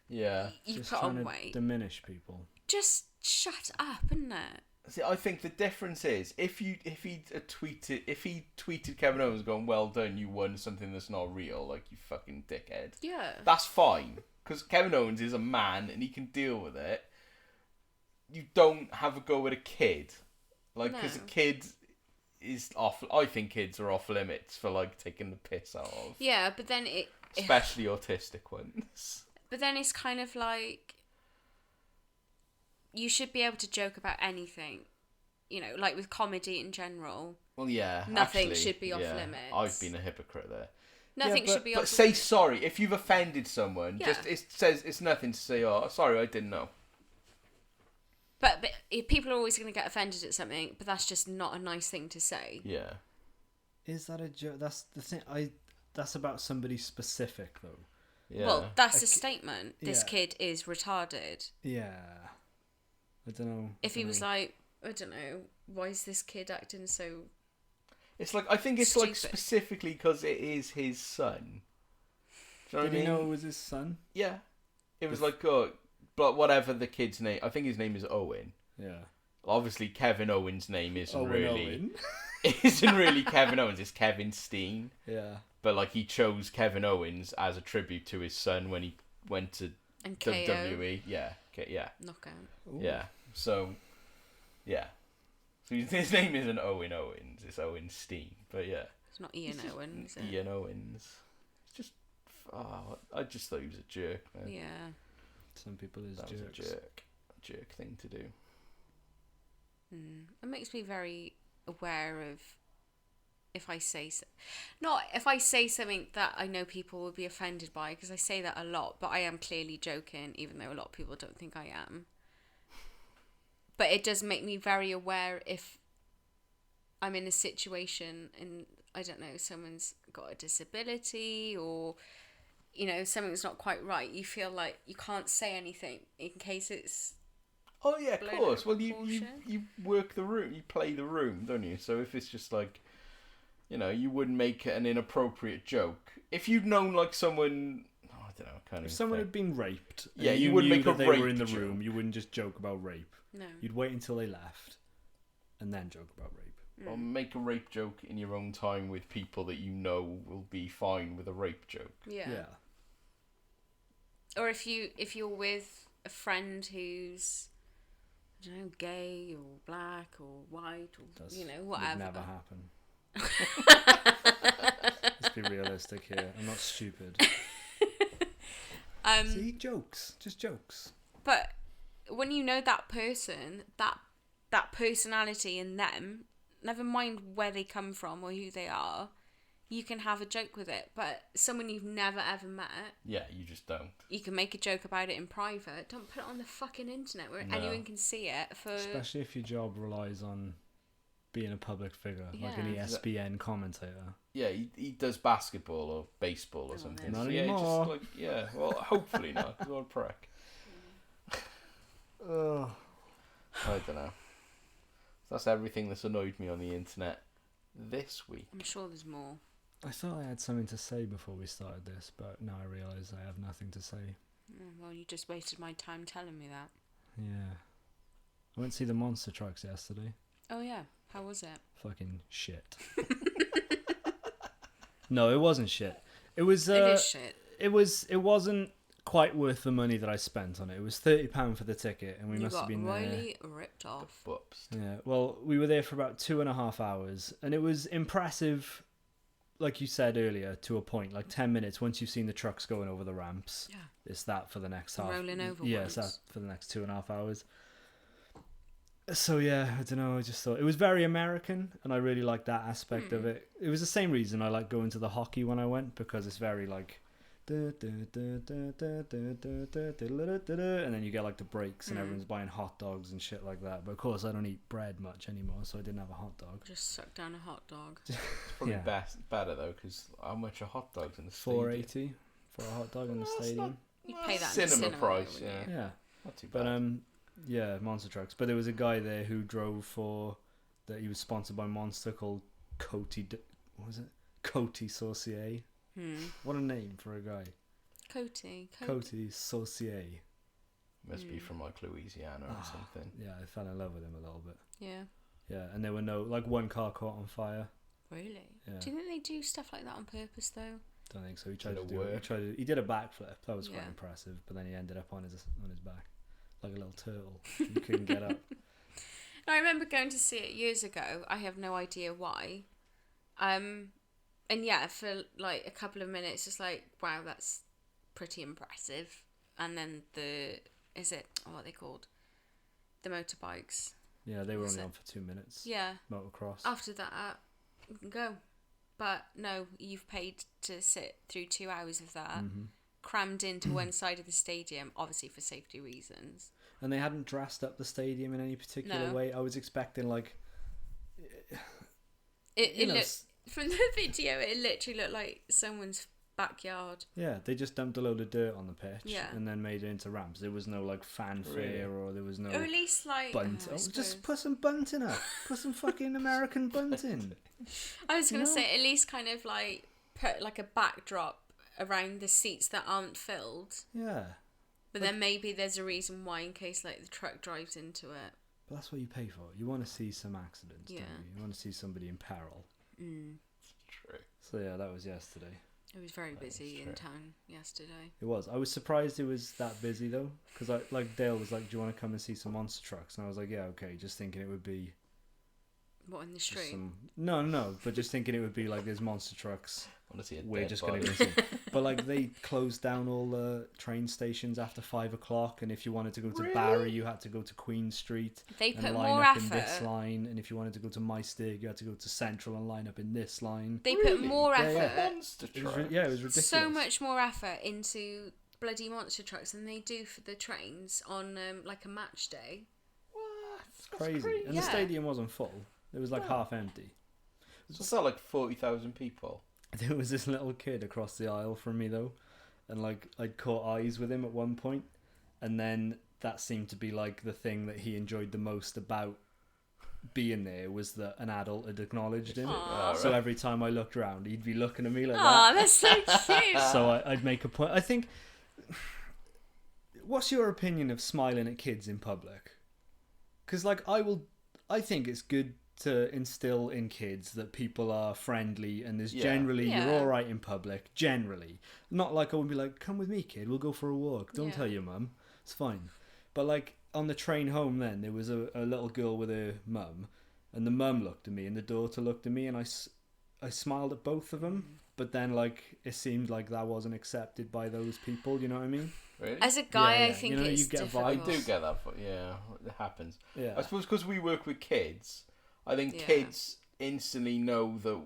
Just put trying on to weight. diminish people. Just shut up, isn't it? See, I think the difference is if he tweeted Kevin Owens going, well done, you won something that's not real, like, you fucking dickhead. Yeah. That's fine, because Kevin Owens is a man and he can deal with it. You don't have a go at a kid, like, because No. a kid is off. I think kids are off limits for, like, taking the piss out of, Yeah, but then especially autistic ones. But then it's kind of like, you should be able to joke about anything, you know, like with comedy in general. Well, yeah, Nothing actually, should be off yeah, limits. I've been a hypocrite there. Nothing but- should be But off say limits. sorry if you've offended someone. Yeah. Just it says it's nothing to say. Oh, sorry, I didn't know. But if people are always going to get offended at something, but that's just not a nice thing to say. Yeah. Is that a joke? That's the thing. That's about somebody specific, though. Yeah. Well, that's a statement. This yeah. kid is retarded. Yeah. I don't know. If he was like, I don't know, why is this kid acting so... It's like I think it's like Stupid. specifically because it is his son. Do you know what Did I mean? he know it was his son? Yeah. It was like, oh, but whatever the kid's name. I think his name is Owen. Yeah. Obviously, Kevin Owens' name isn't Owen really Owen. isn't really Kevin Owens. It's Kevin Steen. Yeah. But like he chose Kevin Owens as a tribute to his son when he went to And KO. WWE. Yeah. Yeah. Knockout. Ooh. Yeah. So. Yeah. So his name isn't Owen Owens. It's Owen Steen. But yeah. It's not Ian Owen, is it? Ian Owens. It's just. Oh, I just thought he was a jerk, man. Yeah. Some people is That was jerks. a jerk thing to do. It makes me very aware of if I say not if I say something that I know people will be offended by, because I say that a lot, but I am clearly joking, even though a lot of people don't think I am. But it does make me very aware if I'm in a situation and I don't know, someone's got a disability or something's not quite right. You feel like you can't say anything in case it's. Oh yeah, of blown course. out Well, of you proportion. work the room, you play the room, don't you? So if it's just like, you wouldn't make an inappropriate joke if you'd known like someone. Oh, I don't know, kind If of. someone thing. had been raped, and Yeah, you you wouldn't knew make that a they were in rape the joke. room, you wouldn't just joke about rape. No. You'd wait until they left, and then joke about rape. Or make a rape joke in your own time with people that you know will be fine with a rape joke. Yeah. Yeah. Or if you're with a friend who's, I don't know, gay or black or white or That's whatever. Would never happen. Let's be realistic here. I'm not stupid. See, jokes, just jokes. But when you know that person, that personality in them, never mind where they come from or who they are, you can have a joke with it. But someone you've never ever met, Yeah, you just don't. you can make a joke about it in private. Don't put it on the fucking internet where No. anyone can see it. Especially if your job relies on being a public figure, like an Yeah. ESPN commentator. Yeah, he does basketball or baseball or something. Not So, yeah, anymore. just like well, hopefully not. 'Cause what a prick. Oh. I don't know. That's everything that's annoyed me on the internet this week. I'm sure there's more. I thought I had something to say before we started this, but now I realise I have nothing to say. Well, you just wasted my time telling me that. Yeah. I went to see the monster trucks yesterday. Oh yeah, how was it? Fucking shit. No, it wasn't shit. It was. It is shit. It wasn't quite worth the money that I spent on it. It was £30 for the ticket, and we You must have got been there. royally ripped off. Whoops. Yeah. Well, we were there for about 2.5 hours, and it was impressive. Like you said earlier, to a point, like 10 minutes once you've seen the trucks going over the ramps. Yeah. It's that for the next The half. rolling over Yeah, it's that ones. for the next 2.5 hours. So yeah, I don't know. I just thought it was very American, and I really liked that aspect of it. It was the same reason I like going to the hockey when I went, because it's very like, and then you get like the breaks and everyone's buying hot dogs and shit like that. But of course, I don't eat bread much anymore, so I didn't have a hot dog. Just suck down a hot dog. It's probably Yeah. better though, because how much are hot dogs in the stadium? $4.80 for a hot dog in the stadium. You pay that in the cinema cinema price, though, wouldn't yeah. you? Yeah. Not too bad. But yeah, monster trucks. But there was a guy there who drove for that. He was sponsored by Monster, called what was it? Coty Saucier. What a name for a guy. Coty. Coty Saucier. Must be from like Louisiana or Ah. something. Yeah, I fell in love with him a little bit. Yeah. Yeah, and there were one car caught on fire. Really? Yeah. Do you think they do stuff like that on purpose though? Don't think so. He tried Did to it do it. work? He did a backflip. That was quite Yeah. impressive. But then he ended up on his back, like a little turtle. He couldn't get up. I remember going to see it years ago. I have no idea why. And yeah, for like a couple of minutes, it's like, wow, that's pretty impressive. And then what are they called? The motorbikes. Yeah, they were Was only it- on for 2 minutes. Yeah. Motocross. After that, you can go. But no, you've paid to sit through 2 hours of that, crammed into one side of the stadium, obviously for safety reasons. And they hadn't dressed up the stadium in any particular No. way. I was expecting like, It You know, looked, from the video, it literally looked like someone's backyard. yeah, they just dumped a load of dirt on the pitch Yeah. and then made it into ramps. There was no like fanfare Really? or there was no Or at least like bunt. I Oh, suppose. just put some bunting up. Put some fucking American bunting. I was gonna No. say at least kind of like put like a backdrop around the seats that aren't filled. Yeah. But then maybe there's a reason why, in case like the truck drives into it. But that's what you pay for. You want to see some accidents, Yeah. don't you? You want to see somebody in peril. True. So yeah, that was yesterday. It was very That is busy in true. town yesterday. It was. I was surprised it was that busy though, because Dale was like, "Do you want to come and see some monster trucks?" And I was like, "Yeah, okay." Just thinking it would be What, in the just street? no, but just thinking it would be like there's monster trucks. I want to see a We're dead just body. going to go see. But like they closed down all the train stations after 5 o'clock, and if you wanted to go to Really? Barry, you had to go to Queen Street They and put line more up in this effort. line. And if you wanted to go to Maestig, you had to go to Central and line up in this line. They put Really? more Yeah, effort. yeah. Monster It was, truck. yeah, it was ridiculous. So much more effort into bloody monster trucks than they do for the trains on like a match day. What? It's crazy. And the Yeah. stadium wasn't full. It was like half empty. So it's not like 40,000 people. There was this little kid across the aisle from me though, and like I'd caught eyes with him at one point, and then that seemed to be like the thing that he enjoyed the most about being there was that an adult had acknowledged him. Aw. So every time I looked around, he'd be looking at me like Oh, that. that's so cute. So I'd make a point. I think. What's your opinion of smiling at kids in public? Because like I think it's good to instill in kids that people are friendly and there's Yeah. generally Yeah. you're all right in public. Generally, not like I would be like, come with me, kid. We'll go for a walk. Don't Yeah. tell your mum. It's fine. But like on the train home, then there was a little girl with her mum, and the mum looked at me and the daughter looked at me, and I smiled at both of them. But then like it seemed like that wasn't accepted by those people. You know what I mean? Really? As a guy, Yeah, I yeah. think You know, it's you get difficult. I vibes. do get that, but yeah, it happens. Yeah. I suppose because we work with kids, I think Yeah. kids instantly know that.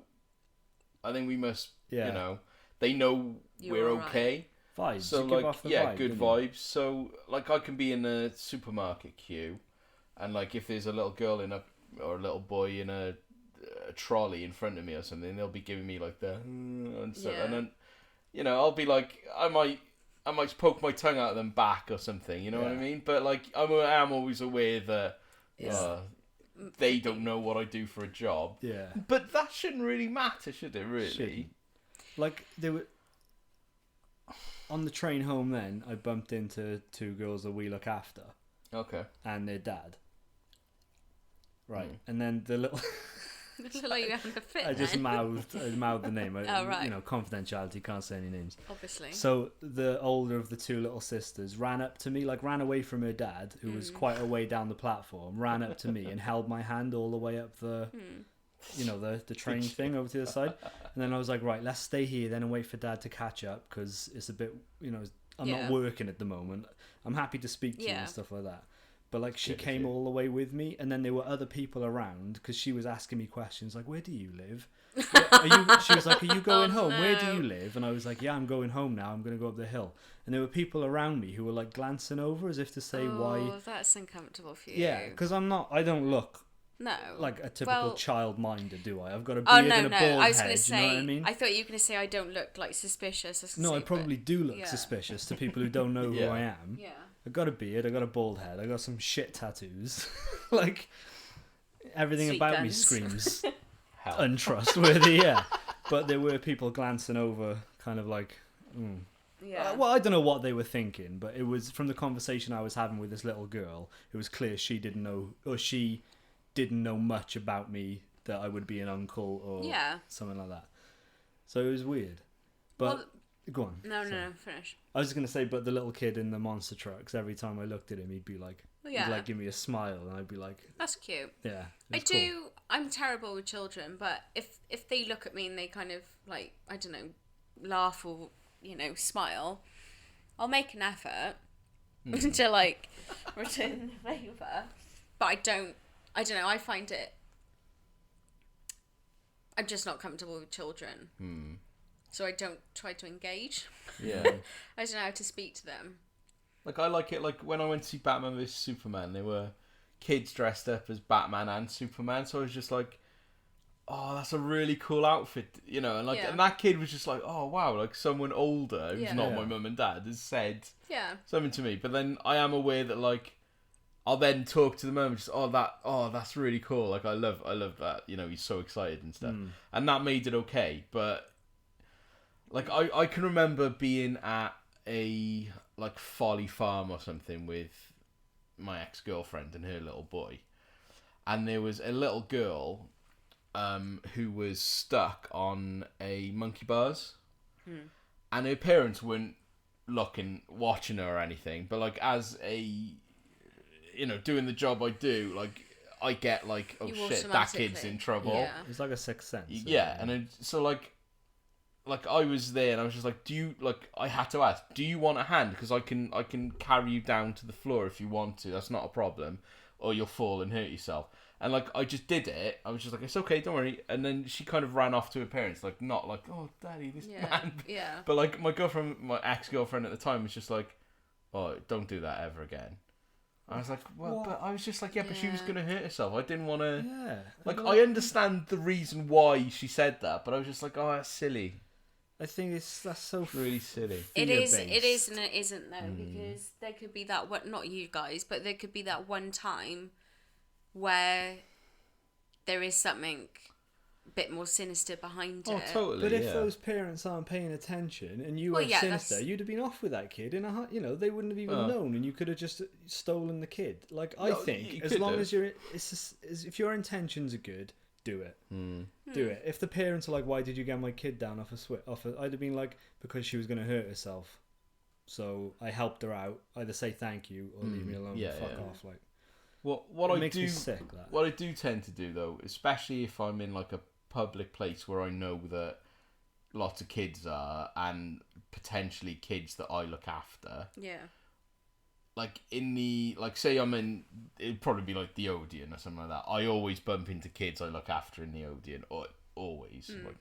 I think we must, Yeah. you know, they know You're we're alright. okay. Vibes. So you give like, off the yeah, vibe, good don't you? vibes. So like, I can be in a supermarket queue, and like, if there's a little girl or a little boy in a trolley in front of me or something, they'll be giving me like the and stuff, Yeah. and then, you know, I'll be like, I might poke my tongue out of them back or something. You know what I Yeah. mean? But like, I am always aware that. Yeah. They don't know what I do for a job. Yeah. But that shouldn't really matter, should it, really? Shouldn't. Like they were on the train home. Then I bumped into two girls that we look after, Okay. and their dad. Right, Mm. and then the little. Looks like you're having a fit. I just then. mouthed the name. Oh, right. You know, confidentiality, can't say any names. Obviously. So the older of the two little sisters ran up to me, like ran away from her dad, who was quite a way down the platform, ran up to me and held my hand all the way up the, you know, the train thing over to the side. And then I was like, right, let's stay here then and wait for dad to catch up because it's a bit, you know, I'm Yeah. not working at the moment. I'm happy to speak to you Yeah. and stuff like that. But like she Good of came you. all the way with me, and then there were other people around because she was asking me questions like, "Where do you live?" She was like, "Are you going home? Where do no. you live?" And I was like, "Yeah, I'm going home now. I'm going to go up the hill." And there were people around me who were like glancing over as if to say, oh, "Why?" that's uncomfortable for you. Yeah, because I don't look No. like a typical Well- child-minder, do I? I've got a beard Oh no, and a no! bald I was head. gonna You say. know what I mean? thought you were gonna say I don't look like suspicious. I was gonna No, I say, probably but- do look yeah. suspicious to people who don't know who Yeah. I am. Yeah. I got a beard, I got a bald head, I got some shit tattoos. Like everything Sweet about me guns. screams Hell. untrustworthy, yeah. But there were people glancing over, kind of like, Yeah. well, I don't know what they were thinking, but it was from the conversation I was having with this little girl. It was clear she didn't know much about me, that I would be an uncle or Yeah. something like that. So it was weird. But Well, go on. no, sorry. no, finish. I was just gonna say, but the little kid in the monster trucks, every time I looked at him, he'd be like, Yeah. he'd like give me a smile, and I'd be like, That's cute. yeah. I it's cool. do. I'm terrible with children, but if they look at me and they kind of like, I don't know, laugh or smile, I'll make an effort to like return the favour. But I don't know. I find it. I'm just not comfortable with children, so I don't try to engage. Yeah. I don't know how to speak to them. Like, I like it, like, when I went to see Batman vs Superman, there were kids dressed up as Batman and Superman, so I was just like, oh, that's a really cool outfit, and like, Yeah. and that kid was just like, oh, wow, like, someone older, who's Yeah. not Yeah. my mum and dad, has said Yeah. something to me, but then I am aware that, like, I'll then talk to the mum and just, that's really cool, like, I love that, he's so excited and stuff, and that made it okay, but, like, I can remember being at a, like, Folly Farm or something with my ex-girlfriend and her little boy, and there was a little girl who was stuck on a monkey bars, and her parents weren't watching her or anything, but like as a doing the job I do, like I get like, oh You shit, that kid's in trouble. Yeah. It's like a sixth sense. Yeah, and then, so like I was there and I was just like, I had to ask, do you want a hand? Because I can carry you down to the floor if you want to. That's not a problem, or you'll fall and hurt yourself. And like I just did it. I was just like, it's okay, don't worry. And then she kind of ran off to her parents, like not like, oh daddy, this man. Yeah. But like my ex-girlfriend at the time was just like, oh, don't do that ever again. I was like, well, What? But I was just like, yeah, but she was going to hurt herself. I didn't want to... Yeah. Like, I understand the reason why she said that, but I was just like, oh, that's silly. I think that's so Really silly. It is fear-based. and it isn't though, because there could be that one, not you guys, but there could be that one time where there is something a bit more sinister behind Oh, it. totally, But if yeah. those parents aren't paying attention and you Well, were yeah, sinister, that's- you'd have been off with that kid in a they wouldn't have even known, and you could have just stolen the kid. Like I No, think you as could long have. as if your intentions are good, do it. Hmm. Do it. If the parents are like, "Why did you get my kid down off a I'd have been like, because she was going to hurt herself, so I helped her out. Either say thank you or leave me alone. Yeah, and fuck yeah. off. Like What it I makes do me sick. That What I do tend to do though, especially if I'm in like a public place where I know that lots of kids are and potentially kids that I look after, Yeah. like in the say I'm in, it'd probably be like the Odeon or something like that. I always bump into kids I look after in the Odeon, or always. Like,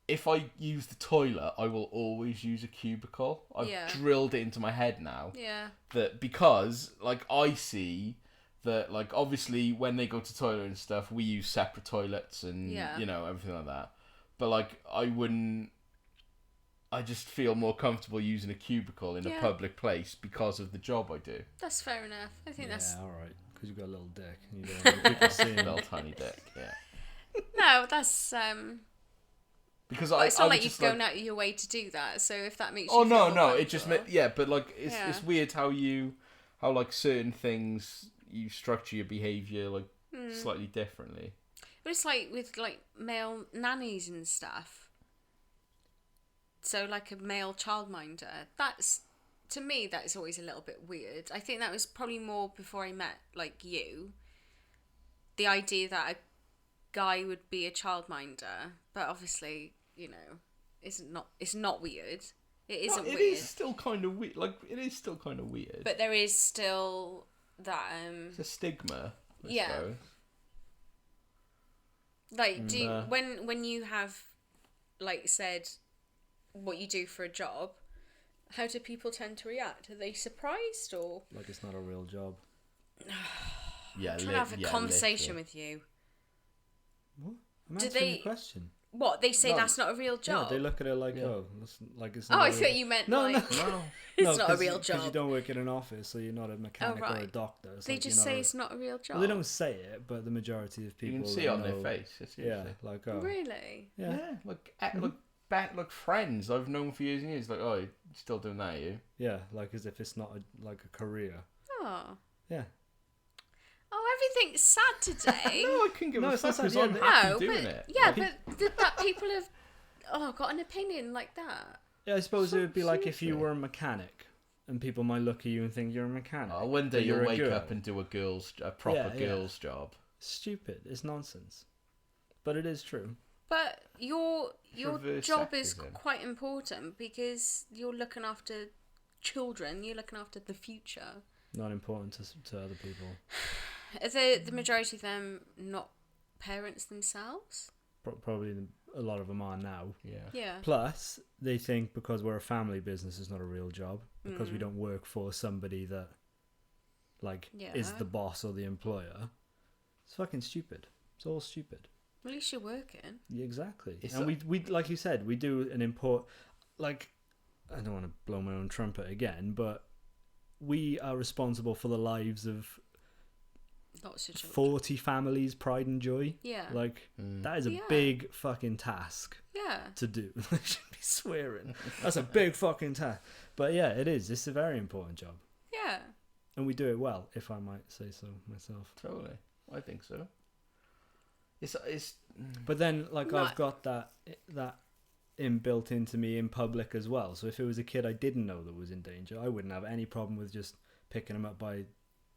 if I use the toilet, I will always use a cubicle. I've Yeah. drilled it into my head now. Yeah. That because like I see that like obviously when they go to toilet and stuff, we use separate toilets and Yeah. everything like that. But like I just feel more comfortable using a cubicle in a Yeah. public place because of the job I do. That's fair enough. I think that's all right, because you've got a little dick. And you don't want people seeing Little it. tiny dick, yeah. no, that's Because well, it's I not would like you've just gone out of your way to do that. So if that makes Oh you feel no, more it just comfortable- but like it's Yeah. it's weird how like certain things you structure your behavior like slightly differently. But it's like with like male nannies and stuff. So like a male childminder, that's to me that is always a little bit weird. I think that was probably more before I met like you. The idea that a guy would be a childminder, but obviously it's not weird. It isn't It weird. is still kind of weird. Like it is still kind of weird. But there is still that It's a stigma. I Yeah. suppose. like do you, when you have like said what you do for a job, how do people tend to react? Are they surprised or Like it's not a real job. Yeah, trying to have a conversation with you? What? I'm Do answering they- the question. What they say No. that's not a real Yeah, job? they look at it like, Yeah. oh, like it's Oh, not I a thought real- you meant No, like No. it's not a 'cause real Because you job. don't work in an office, so you're not a mechanic or a right. doctor. It's They like just you're say not it's not a real job. Well, they don't say it, but the majority of people You can see that on their know- face. It's Yeah, usually- like oh, Really? yeah, Yeah, like friends I've known for years and years. Like, oh, you're still doing that, are you? yeah, like as if it's not like a career. Oh. Yeah, Oh, everything's sad today. No, I couldn't give No, a it's not fuck because sad, I'm yeah, happy No, doing but it. yeah, but that people have got an opinion like that. yeah. I suppose it would be like if you seriously. were a mechanic, and people might look at you and think you're a mechanic. Oh, one day but you're you'll a wake girl. up and do a proper Yeah, yeah. girl's job. Stupid. It's nonsense, but it is true. But your reverse job is sexism. quite important because you're looking after children. You're looking after the future. Not important to other people. Are the majority of them not parents themselves? Probably a lot of them are now. Yeah. Yeah. Plus, they think because we're a family business, it's not a real job because we don't work for somebody that, like, is Yeah. the boss or the employer. It's fucking stupid. It's all stupid. At least you're working. Yeah, exactly. It's And like- we like you said, we do an import. Like, I don't want to blow my own trumpet again, but we are responsible for the lives of Lots of children. 40 families, pride and joy. Yeah. Like, that is a Yeah. big fucking task Yeah. to do. I should be swearing. That's a big fucking task. But yeah, it is. It's a very important job. Yeah. And we do it well, if I might say so myself. Totally. I think so. It's. But then, like, No. I've got that inbuilt into me in public as well. So if it was a kid I didn't know that was in danger, I wouldn't have any problem with just picking them up by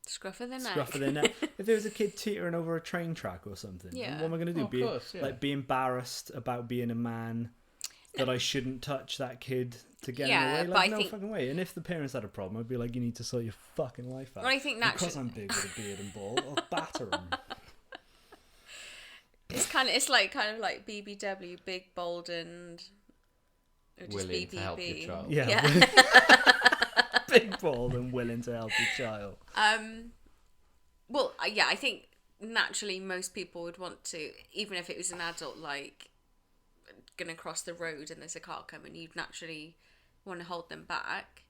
Scruff of the neck. scruff of their neck. If there was a kid teetering over a train track or something, Yeah. what am I going to do? Oh, of course, yeah. Like, be embarrassed about being a man that I shouldn't touch that kid to get him Yeah, away? but Like, I no think- fucking way. And if the parents had a problem, I'd be like, you need to sort your fucking life out. Well, I think because naturally- I'm big with a beard and bald, I'll batter him. It's kind of like BBW, big, bold, and or just Willing to help your BBB. child. Yeah. Big bald and willing to help your child. Well, yeah, I think naturally most people would want to, even if it was an adult, like, gonna cross the road and there's a car coming, you'd naturally want to hold them back.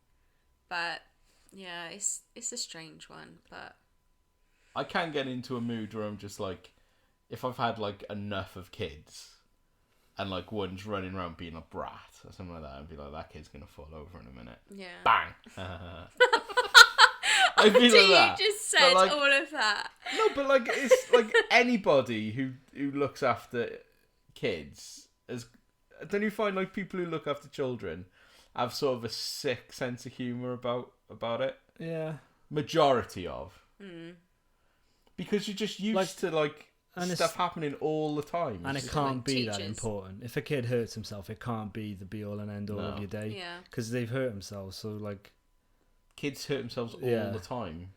But yeah, it's a strange one. But I can get into a mood where I'm just like, if I've had like enough of kids, and like one's running around being a brat or something like that, I'd be like, that kid's gonna fall over in a minute. yeah. Bang. I'd be So like that. you just But, said like, all of that. No, but like it's like anybody who looks after kids as don't you find like people who look after children have sort of a sick sense of humor about it? Yeah. Majority of. Because you're just used Like, to like and stuff happening all the time. And It's it just- can't like be that teachers. important. If a kid hurts himself, it can't be the be all and end all No. of your day. Yeah. Because they've hurt themselves. So, like, kids hurt themselves all Yeah. the time.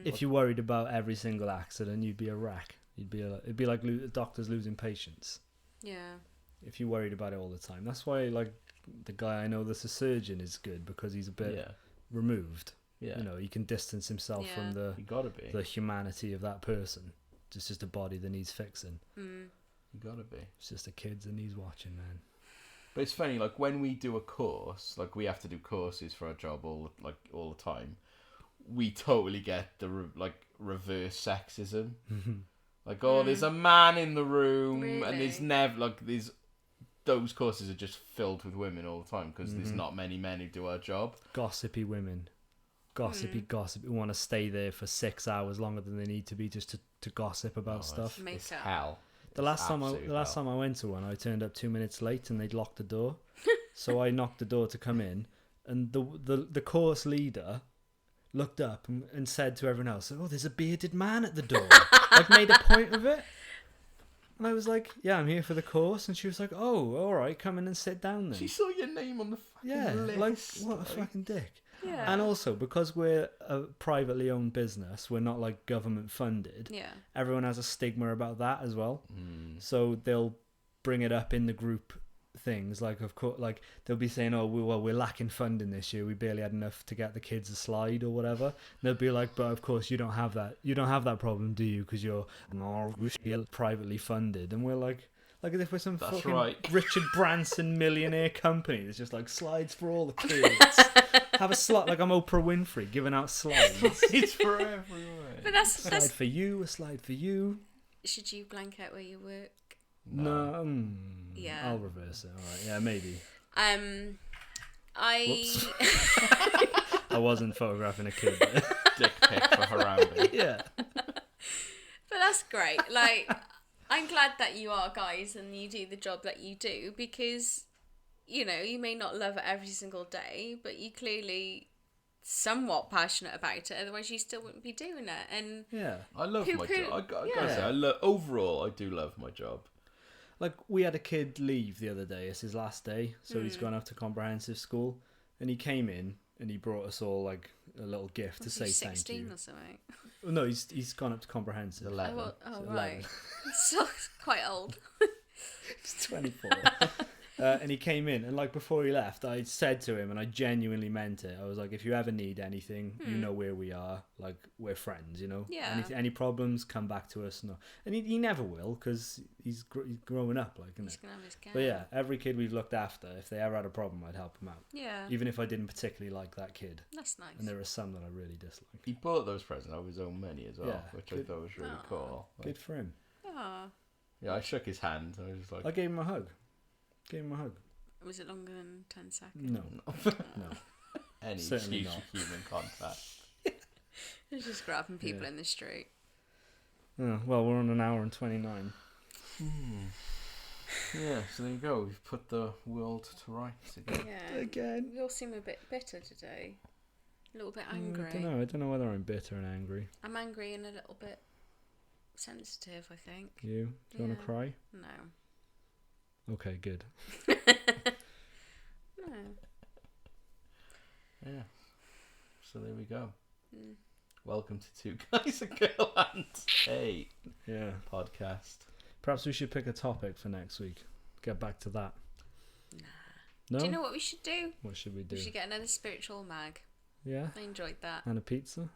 if you worried about every single accident, you'd be a wreck. It'd be like doctors losing patients. Yeah. If you worried about it all the time. That's why, like, the guy I know that's a surgeon is good, because he's a bit Yeah. removed. Yeah. You know, he can distance himself Yeah. from You gotta be. the humanity of that person. It's just a body that needs fixing. You gotta be. It's just a kid that needs watching, man. But it's funny, like when we do a course, like we have to do courses for our job all the time. We totally get the reverse sexism. Like, oh, there's a man in the room, and there's Really? never like those courses are just filled with women all the time because there's not many men who do our job. Gossipy women. Gossipy, who want to stay there for 6 hours longer than they need to be just to gossip about stuff. It's Makeup. hell. The last time I went to one, I turned up 2 minutes late and they'd locked the door. So I knocked the door to come in, and the course leader looked up and said to everyone else, "Oh, there's a bearded man at the door." Like, made a point of it. And I was like, "Yeah, I'm here for the course." And she was like, "Oh, all right, come in and sit down then." She saw your name on the fucking Yeah, list. like, what a fucking dick. Yeah. And also, because we're a privately owned business, we're not like government funded. Yeah. Everyone has a stigma about that as well. So they'll bring it up in the group things, like, of course, like they'll be saying, "Oh, we're lacking funding this year. We barely had enough to get the kids a slide or whatever." And they'll be like, "But of course you don't have that. You don't have that problem, do you? Because you're privately funded." And we're like as if we're some That's fucking right. Richard Branson millionaire company that's just like slides for all the kids. Have a slide, like I'm Oprah Winfrey giving out slides. It's for everyone. But that's Slide for you, a slide for you. should you blank out where you work? No, Yeah. I'll reverse it. All right, yeah, maybe. I I wasn't photographing a kid. Dick pic for Harambe. Yeah. But that's great. Like, I'm glad that you are guys and you do the job that you do, because, you know, you may not love it every single day, but you clearly somewhat passionate about it. Otherwise, you still wouldn't be doing it. And Yeah. I love my Poo-poo. job. I gotta Yeah. say, overall, I do love my job. Like, we had a kid leave the other day. It's his last day, so he's gone off to comprehensive school, and he came in and he brought us all like a little gift to was say he thank 16 you. or something? Oh, no, he's gone up to comprehensive. 11. Oh, 11. right. So quite old. He's 24. And he came in, and like before he left, I said to him, and I genuinely meant it. I was like, "If you ever need anything, you know where we are. Like, we're friends, you know. Yeah. Any problems, come back to us." No, and he never will, because he's growing up, like, isn't He's it? gonna have his gang. But yeah, every kid we've looked after, if they ever had a problem, I'd help them out. Yeah. Even if I didn't particularly like that kid. That's nice. And there are some that I really dislike. He bought those presents out of his own money as well, Yeah, which I good. thought was really Aw. cool. Like, Good for him. Aw. yeah, I shook his hand. I was just like, I gave him a hug. Gave him a hug. Was it longer than 10 seconds? No. No. any certainly excuse for human contact. It's just grabbing people Yeah. in the street. Oh, well, we're on an hour and 29. Yeah, so there you go. We've put the world to rights again. Yeah. Again. We all seem a bit bitter today. A little bit I angry. don't know whether I'm bitter and angry. I'm angry and a little bit sensitive, I think. You? Do you want to Yeah. cry? No. Okay, good. No. Yeah. So there we go. Mm. Welcome to Two Guys, a Girl, and a Yeah. podcast. Perhaps we should pick a topic for next week. Get back to that. Nah. No? Do you know what we should do? What should we do? We should get another spiritual mag. Yeah? I enjoyed that. And a pizza?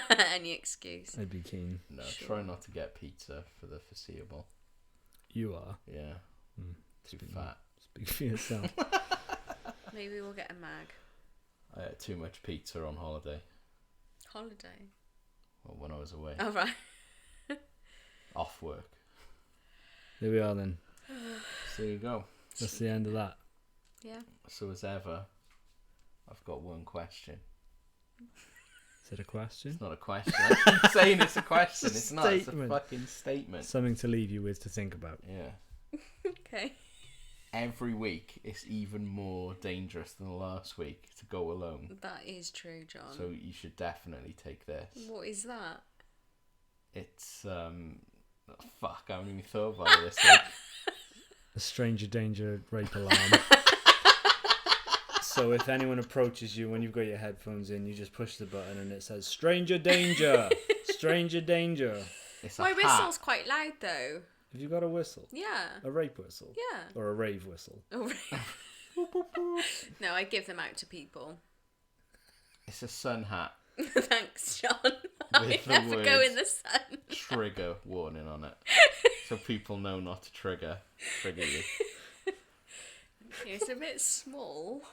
Any excuse. I'd be keen. No, Sure. try not to get pizza for the foreseeable. You are. Yeah. Too fat. Speak for yourself. Maybe we'll get a mag. I ate too much pizza on holiday. Holiday. Well, when I was away. Oh, right. Off work. There we are then. So there you go. That's the end of that. Yeah. So as ever, I've got one question. Is it a question? It's not a question. I keep saying it's a question. It's a It's not. It's a statement. fucking statement. Something to leave you with to think about. Yeah. Okay. Every week, it's even more dangerous than last week to go alone. That is true, John. So you should definitely take this. What is that? It's fuck. I haven't even thought about this. Like, A stranger danger rape alarm. So if anyone approaches you when you've got your headphones in, you just push the button and it says stranger danger, stranger danger. it's a My hat. whistle's quite loud, though. Have you got a whistle? Yeah. A rape whistle? Yeah. Or a rave whistle? Oh, no, I give them out to people. It's a sun hat. Thanks, John. I With the never go words in the sun. Trigger warning on it, so people know not to trigger you. It's a bit small.